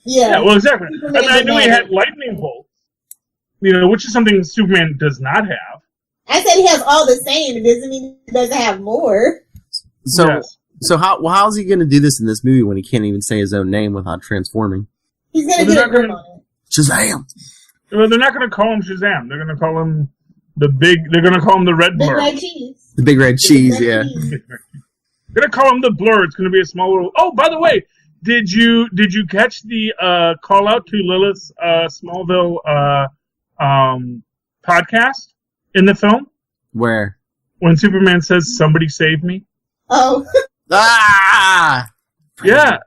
Yeah. Yeah, well, exactly. Superman I knew he doesn't had lightning bolts, which is something Superman does not have. I said he has all the same. It doesn't mean he doesn't have more. So, Yes. so how's he going to do this in this movie when he can't even say his own name without transforming? He's gonna Well, get they're a grip not on it. Shazam! Well, they're not going to call him Shazam. They're going to call him they're going to call him the Red Big Blur. red cheese. The big red cheese, Big yeah. red cheese. They're going to call him the Blur. It's going to be a small little... Oh, by the way, did you catch the call out to Lilith's Smallville podcast in the film? Where? When Superman says, "Somebody save me"? Oh. Ah! Yeah,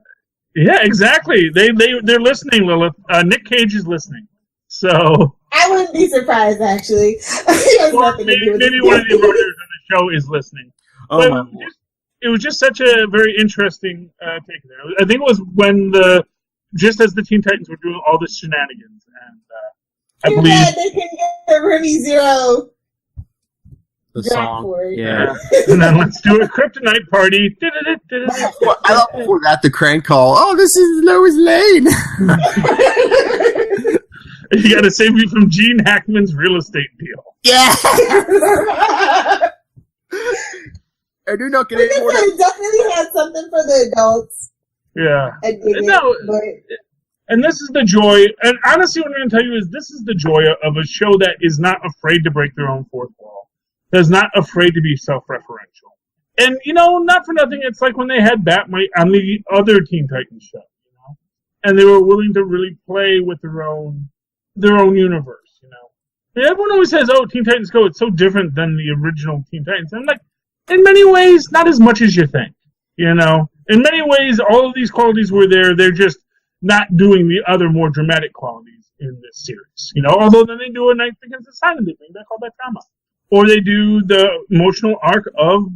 exactly. They're listening, Lilith. Nick Cage is listening. So I wouldn't be surprised, actually. He has or nothing to do with maybe it. one of the writers on the show is listening. Oh, But my Lord. it was just such a very interesting take there. I think it was when just as the Teen Titans were doing all the shenanigans, and I Too believe bad they couldn't get the Remy Zero The drop song. for it. Yeah. and then let's do a kryptonite party. Well, I love before that the crank call. Oh, this is Lois Lane. You got to save me from Gene Hackman's real estate deal. Yeah. And you're not We getting can more. say it definitely had something for the adults. Yeah. I dig it, No, but and this is the joy, and honestly what I'm going to tell you is this is the joy of a show that is not afraid to break their own fourth wall. That's not afraid to be self-referential. And, not for nothing, it's like when they had Batmite on the other Teen Titans show, and they were willing to really play with their own universe, And everyone always says, oh, Teen Titans Go, it's so different than the original Teen Titans. And I'm like, in many ways, not as much as you think, In many ways, all of these qualities were there, they're just not doing the other more dramatic qualities in this series, Although then they do a Night Begins the Sun, and they bring back all that drama. Or they do the emotional arc of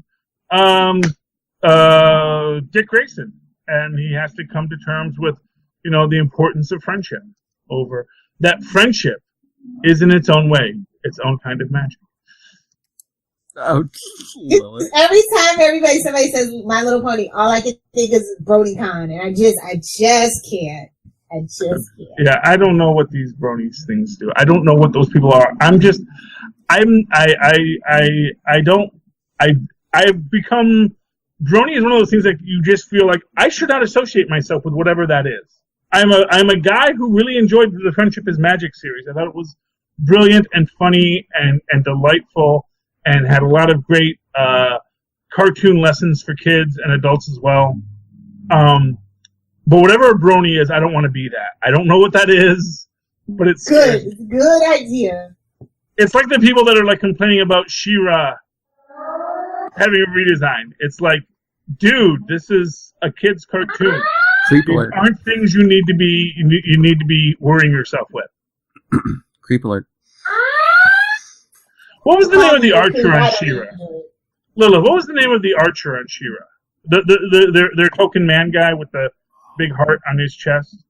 Dick Grayson, and he has to come to terms with, the importance of friendship. Over that friendship is in its own way, its own kind of magic. Oh, Lilith. every time somebody says My Little Pony, all I can think is Brody Khan, and I just can't. I just can't. Yeah, I don't know what these bronies things do. I don't know what those people are. I've become, brony is one of those things that you just feel like I should not associate myself with whatever that is. I'm a guy who really enjoyed the Friendship is Magic series. I thought it was brilliant and funny and delightful and had a lot of great cartoon lessons for kids and adults as well. But whatever a brony is, I don't want to be that. I don't know what that is, but it's good. It's a good idea. It's like the people that are like complaining about She-Ra having a redesign. It's like, dude, this is a kid's cartoon. Creep These alert. aren't things you need to be worrying yourself with. Creep alert. What was the name of the archer on She-Ra? Lila, what was the name of the archer on She-Ra? Their token man guy with the big heart on his chest?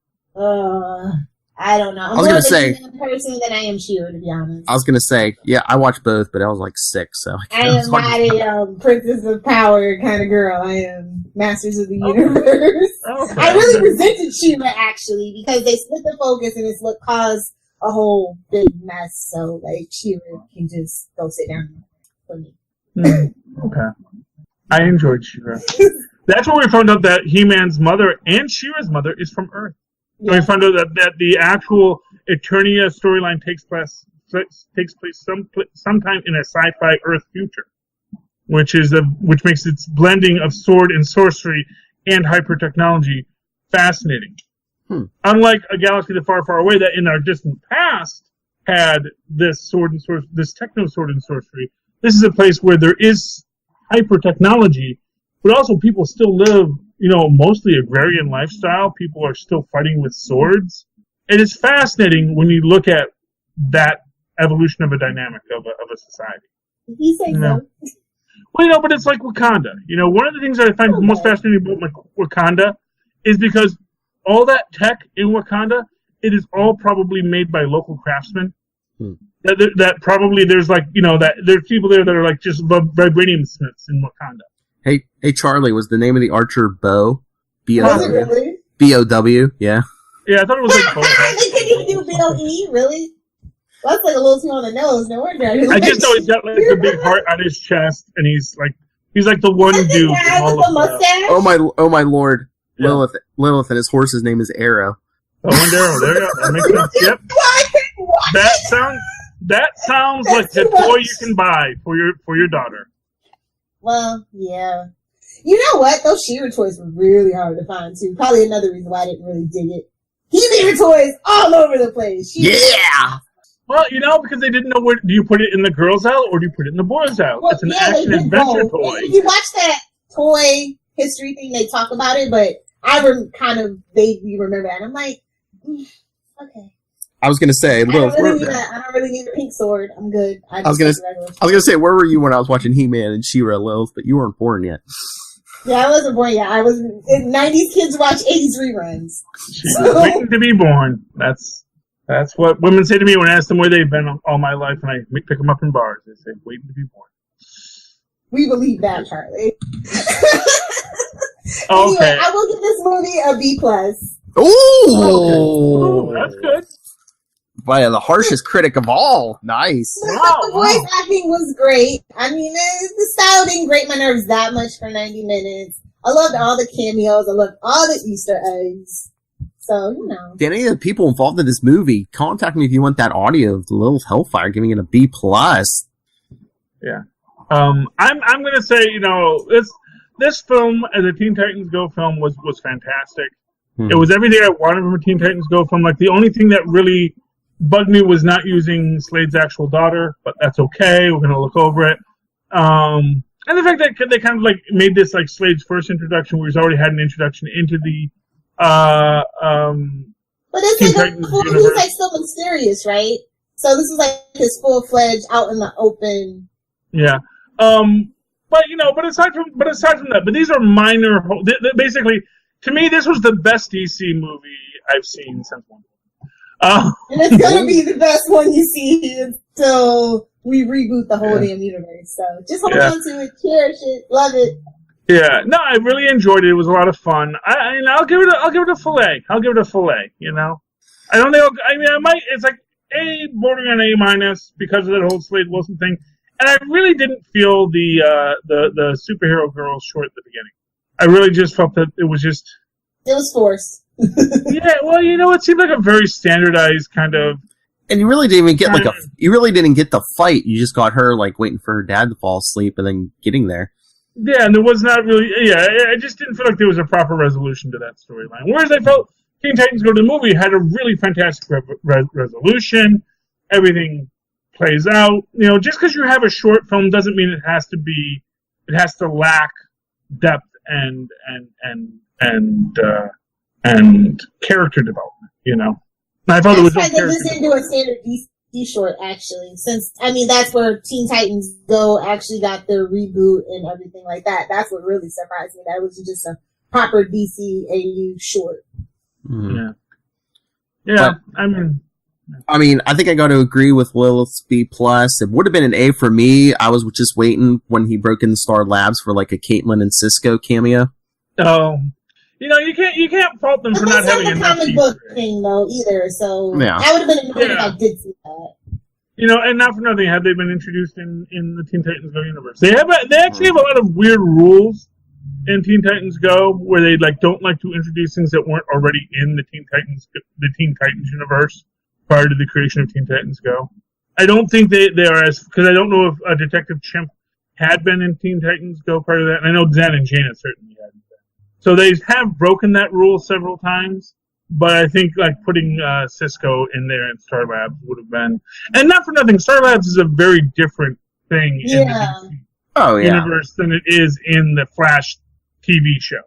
I don't know. I'm I was gonna say person than I am She-Ra, to be honest. I was gonna say, yeah, I watched both, but I was like 6, so I am not a Princess of Power kind of girl. I am Masters of the Universe. Okay. I really resented She-Ra actually because they split the focus and it's what caused a whole big mess. So like She-Ra can just go sit down for me. Okay. I enjoyed She-Ra. That's where we found out that He-Man's mother and She-Ra's mother is from Earth. Yeah. And we found out that the actual Eternia storyline takes place sometime in a sci-fi Earth future, which makes its blending of sword and sorcery and hyper technology fascinating. Unlike a galaxy that far, far away that in our distant past had this this techno sword and sorcery, this is a place where there is hyper technology, but also people still live, mostly agrarian lifestyle. People are still fighting with swords. It is fascinating when you look at that evolution of a dynamic of a society. You say so. Well, but it's like Wakanda. One of the things that I find most fascinating about Wakanda is because all that tech in Wakanda, it is all probably made by local craftsmen. That probably there's like, that there's people there that are like just vibranium smiths in Wakanda. Hey, Charlie, was the name of the archer Bow? Was it really? B-O-W, yeah. Yeah, I thought it was like Bow. They couldn't even do B-O-E, really? Well, that's like a little too on the nose. No wonder. I just know he's got like a big heart on his chest, and he's like the one dude. With the mustache? Oh my lord. Yeah. Lilith, and his horse's name is Arrow. Oh, and Arrow. There you go. That makes sense. Yep. That sounds like the toy you can buy for your daughter. Well, yeah. You know what? Those She-Ra toys were really hard to find too. Probably another reason why I didn't really dig it. He-Man toys all over the place. Yeah. Well, because they didn't know where. Do you put it in the girls' aisle or do you put it in the boys' aisle? Well, it's an action adventure toy. If you watch that toy history thing, they talk about it, but I kind of vaguely remember that. I'm like, okay. I was gonna say, I don't really need a pink sword. I'm good. I was gonna say, where were you when I was watching He-Man and She-Ra, Lilith? But you weren't born yet. Yeah, I wasn't born yet. I was. 90s kids watch 80s reruns. She's waiting to be born. That's what women say to me when I ask them where they've been all my life, and I pick them up in bars. They say, "Waiting to be born." We believe that, Charlie. Okay. Anyway, I will give this movie a B+. Ooh, that's good. Wow, the harshest critic of all. Nice. The voice acting was great. I mean, the style didn't grate my nerves that much for 90 minutes. I loved all the cameos. I loved all the Easter eggs. So, Did any of the people involved in this movie contact me if you want that audio of the Lilith Hellfire giving it a B+. Yeah. I'm gonna say, this film as a Teen Titans Go film was fantastic. It was everything I wanted from a Teen Titans Go film. Like the only thing that really bugged me was not using Slade's actual daughter, but that's okay. We're gonna look over it. And the fact that they kind of like made this like Slade's first introduction, where he's already had an introduction into the but it's like he's like still mysterious, right? So this is like his full-fledged out in the open. Yeah. But aside from that, but these are minor. Basically, to me, this was the best DC movie I've seen since Wonder Woman. And it's gonna be the best one you see until we reboot the whole damn universe. So just hold on to it, cherish it, love it. Yeah, no, I really enjoyed it. It was a lot of fun. I'll give it a fillet. I don't think. I might. It's like bordering on A- because of that whole Slade Wilson thing. And I really didn't feel the superhero girls short at the beginning. I really just felt that it was forced. Yeah, well, it seemed like a very standardized kind of. And you really didn't even get you really didn't get the fight. You just got her like waiting for her dad to fall asleep and then getting there. Yeah, and there was not really. Yeah, I just didn't feel like there was a proper resolution to that storyline. Whereas I felt Teen Titans Go to the movie had a really fantastic resolution. Everything plays out. Just because you have a short film doesn't mean it has to be. It has to lack depth and character development. And I felt it was. That's why they listened to a standard DC short, actually. Since that's where Teen Titans Go actually got their reboot and everything like that. That's what really surprised me. That was just a proper DCAU short. Mm-hmm. Yeah. I think I got to agree with Lilith's B+. It would have been an A for me. I was just waiting when he broke into Star Labs for like a Caitlin and Cisco cameo. Oh. You can't fault them for not having enough comic book thing though either. So yeah. I would have been annoyed if I did see that. And not for nothing, have they been introduced in the Teen Titans Go universe? They actually have a lot of weird rules in Teen Titans Go where they don't like to introduce things that weren't already in the Teen Titans universe prior to the creation of Teen Titans Go. I don't think they are because I don't know if Detective Chimp had been in Teen Titans Go prior to that, and I know Zen and Jaina certainly hadn't been. So they have broken that rule several times, but I think putting Cisco in there in Star Labs would have been, and not for nothing, Star Labs is a very different thing in the DC universe than it is in the Flash TV show.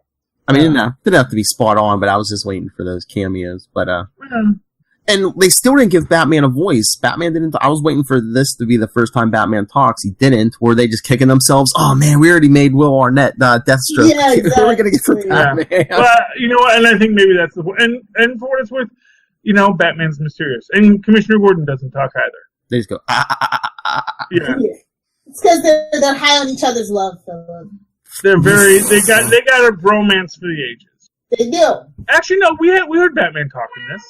I mean, it didn't have to be spot on, but I was just waiting for those cameos. But and they still didn't give Batman a voice. Batman didn't. I was waiting for this to be the first time Batman talks. He didn't. Were they just kicking themselves? Oh man, we already made Will Arnett Deathstroke. Yeah, exactly. We're gonna get for Batman. Well, you know what? And I think maybe that's the point. And for what it's worth, Batman's mysterious, and Commissioner Gordon doesn't talk either. They just go. Yeah. It's because they're high on each other's love, Philip. They're very. They got a bromance for the ages. They do. Actually, no. We heard Batman talk in this.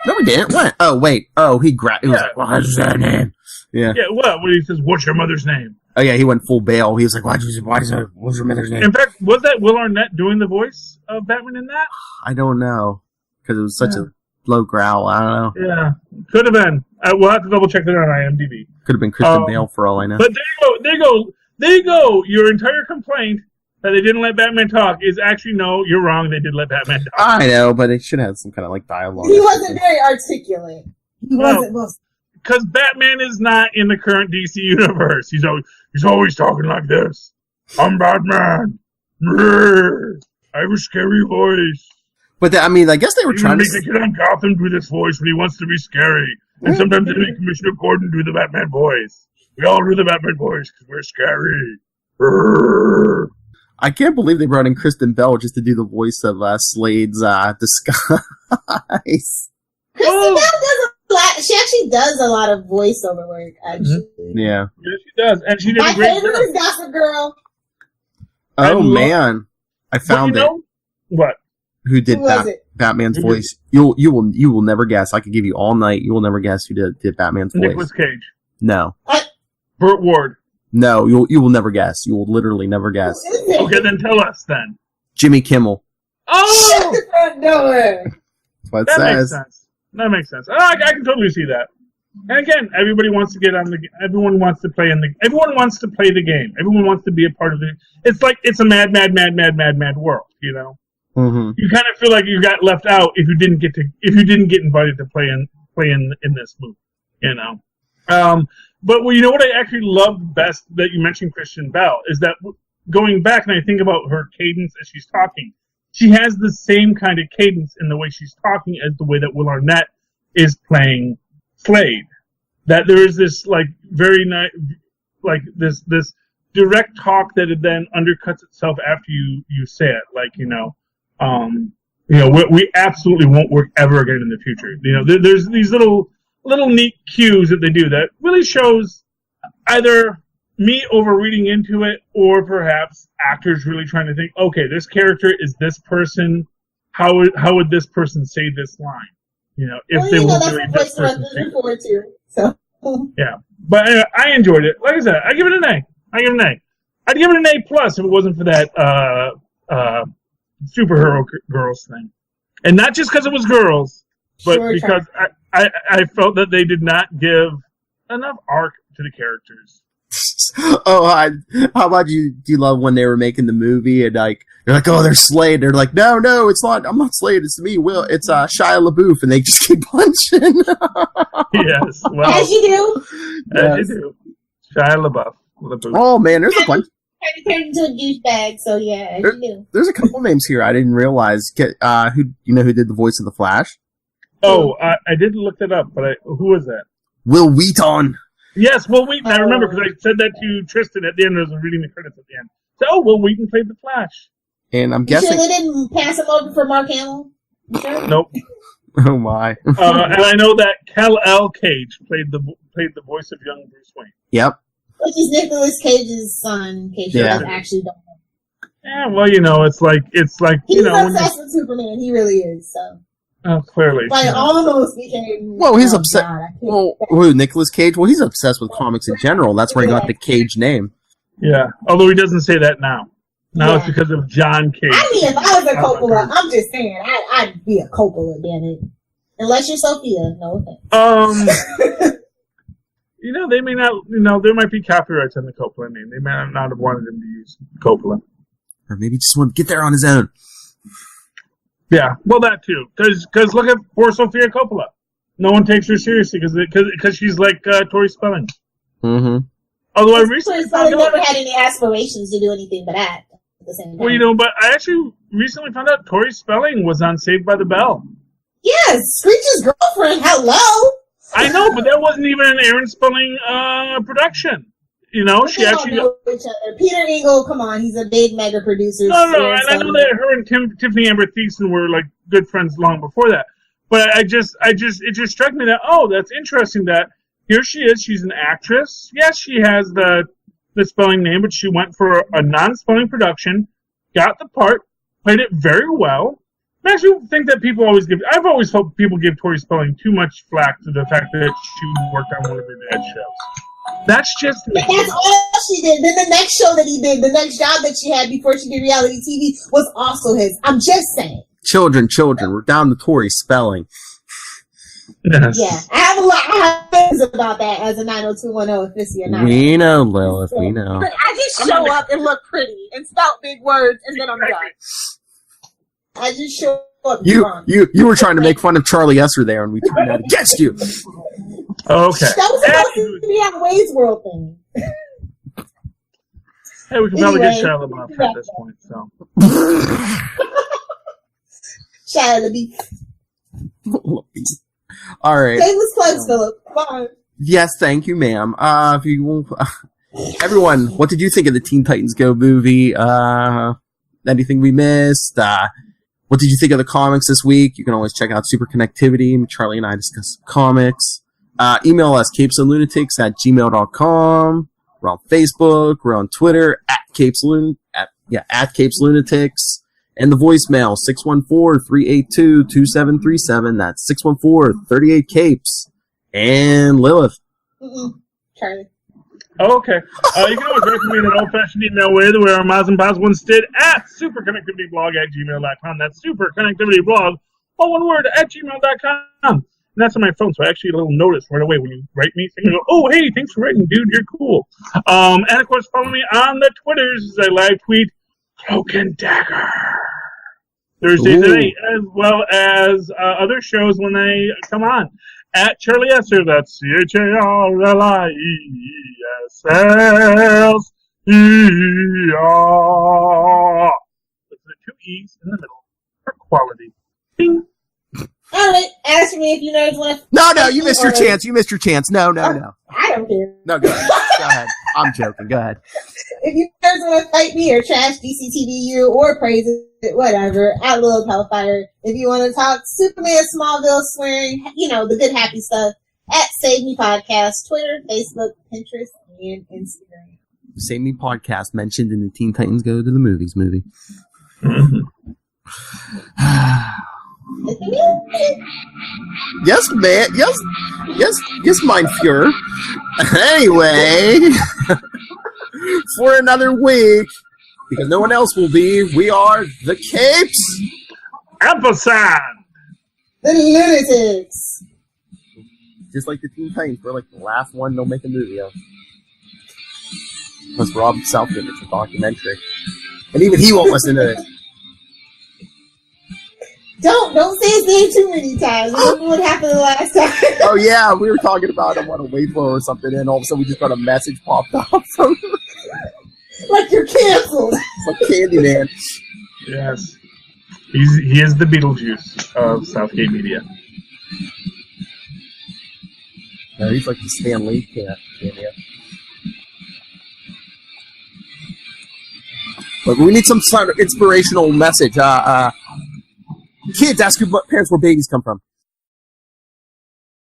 No, we didn't. What? Oh, wait. Oh, he was like, what's that name? Yeah. Yeah, when he says, what's your mother's name? Oh, yeah, he went full bail. He was like, what's your mother's name? In fact, was that Will Arnett doing the voice of Batman in that? I don't know. Because it was such a low growl. I don't know. Yeah, could have been. We'll have to double check that on IMDb. Could have been Christian Bale for all I know. But there you go. Your entire complaint that they didn't let Batman talk is actually, no, you're wrong. They did let Batman talk. I know, but it should have some kind of dialogue. He wasn't very articulate. He wasn't. Because Batman is not in the current DC universe. He's always talking like this. I'm Batman. I have a scary voice. But I guess they were trying to make the kid on Gotham do this voice when he wants to be scary, and sometimes they make Commissioner Gordon do the Batman voice. We all do the Batman voice because we're scary. I can't believe they brought in Kristen Bell just to do the voice of Slade's disguise. Kristen Bell does a lot. She actually does a lot of voiceover work, actually. Mm-hmm. Yeah. Yeah, she does. And she did My a great favorite job. is Gossip Girl. Oh, man. I found it. What? Who did Batman's voice? You will never guess. I could give you all night. You will never guess who did Batman's voice. Nicolas Cage. No. Burt Ward. No, you will never guess. You will literally never guess. Okay, then tell us then. Jimmy Kimmel. Oh! Shut the front door. That's what it That says. makes sense. That makes sense. I can totally see that. And again, everybody wants to get on the. Everyone wants to play Everyone wants to play the game. Everyone wants to be a part of it. It's like it's a mad world. Mm-hmm. You kind of feel like you got left out if you didn't get invited to play in this movie. But what I actually loved best that you mentioned Kristen Bell is that going back and I think about her cadence as she's talking, she has the same kind of cadence in the way she's talking as the way that Will Arnett is playing Slade. That there is this very nice, this direct talk that it then undercuts itself after you say it. We absolutely won't work ever again in the future. There's these little neat cues that they do that really shows either me overreading into it or perhaps actors really trying to think, okay, this character is this person. How would this person say this line? If they were really this person. So. Yeah, but I enjoyed it. Like I said, I give it an A. I'd give it an A+ if it wasn't for that superhero girls thing, and not just because it was girls, but because I felt that they did not give enough arc to the characters. How about you? Do you love when they were making the movie and like they're like, oh, they're Slade. They're like, no, it's not. I'm not Slade. It's me. Will. It's Shia LaBeouf, and they just keep punching. Yes. Well, As you do. as you do. Shia LaBeouf. Oh man, there's a bunch. Turned into a douchebag, so yeah, as you do. There's a couple names here I didn't realize. Who did the voice of the Flash? Oh, I didn't look that up, but who was that? Will Wheaton. Yes, Will Wheaton. I remember because I said that to Tristan at the end. I was reading the credits at the end. So, Will Wheaton played the Flash. And I'm You guessing. sure they didn't pass him over for Mark Hamill? You sure? Nope. Oh my. And I know that Kel-El Cage played the voice of young Bruce Wayne. Yep. Which is Nicolas Cage's son, in case you guys actually don't know. Yeah, well, it's like He's obsessed with Superman. He really is. So. Oh, clearly. Like almost became. Well, he's upset. Well, who, Nicolas Cage? Well, he's obsessed with comics in general. That's where he got the Cage name. Yeah, although he doesn't say that now. Now it's because of John Cage. I mean, if I was a Coppola, I'm just saying, I'd be a Coppola, damn it. Unless you're Sophia, no offense. They may not. There might be copyrights on the Coppola name. They may not have wanted him to use Coppola. Or maybe just want to get there on his own. Yeah, well, that too. Because look at poor Sophia Coppola. No one takes her seriously because she's like Tori Spelling. Mm-hmm. Although I recently found out, never had any aspirations to do anything but act at the same time. Well, but I actually recently found out Tori Spelling was on Saved by the Bell. Yes, Screech's girlfriend. Hello. I know, but that wasn't even an Aaron Spelling production. She actually know each other. Peter Engel, come on, he's a big mega producer. No, and I know that her and Tiffany Amber Thiessen were like good friends long before that. But it just struck me that that's interesting that here she is. She's an actress. Yes, she has the spelling name, but she went for a non-spelling production, got the part, played it very well. I actually think that I've always felt people give Tori Spelling too much flack to the fact that she worked on one of her dead shows. That's just me. That's all she did. Then the next show that he did, the next job that she had before she did reality TV was also his. I'm just saying. Children, we're down to Tori Spelling. Yes. Yeah, I have a lot of things about that as a 90210 aficionado. We know, Lilith, we know. I just show up and look pretty and spout big words and then I'm done. I just show up. You were trying to make fun of Charlie Esser there and we turned that against you. Okay. That was supposed to be a Wade's World thing. Hey, we can probably get Shia LaBeouf at this point, so. Shia LaBeouf. All right. Shameless plugs, Philip. Bye. Yes, thank you, ma'am. If you everyone, what did you think of the Teen Titans Go movie? Anything we missed? What did you think of the comics this week? You can always check out Super Connectivity. Charlie and I discuss comics. Email us, capesandlunatics@gmail.com. We're on Facebook. We're on Twitter, at Capes And the voicemail, 614-382-2737. That's 614-38-CAPES. And Lilith. Charlie. Okay. You can always recommend an old-fashioned email with where Maz and Baz once did at superconnectivityblog@gmail.com. That's superconnectivityblog, all one word, @gmail.com. And that's on my phone, so I actually get a little notice right away when you write me. So you go, oh, hey, thanks for writing, dude. You're cool. And, of course, follow me on the Twitters as I live tweet Cloak and Dagger Thursdays at 8, as well as other shows when they come on. At Charlie Esser, that's CHARLIESSER. With the two E's in the middle for quality. Ding. All right, ask me if you nerds want to. No, you missed your chance. You missed your chance. No. I don't care. No, go ahead. Go ahead. I'm joking. Go ahead. If you guys want to fight me or trash DCTVU or praise it, whatever, at Lil Hellfire. If you want to talk Superman, Smallville, swearing, the good happy stuff, at Save Me Podcast, Twitter, Facebook, Pinterest, and Instagram. Save Me Podcast mentioned in the Teen Titans Go to the Movies movie. Yes, man. Yes, mein Führer. Anyway, for another week, because no one else will be, we are the Capes. Ampersand. The Lunatics. Just like the Teen Titans, we're like the last one they'll make a movie of. Plus Rob Southgate, it's a documentary. And even he won't listen to this. Don't say his name too many times. Remember what happened the last time? Oh yeah, we were talking about him on a Wayflow or something, and all of a sudden we just got a message popped up from Like you're canceled. like Candyman. Yes. He is the Beetlejuice of Southgate Media. No, he's like the Stan Lee cameo. But we need some sort of inspirational message. Kids, ask your parents where babies come from.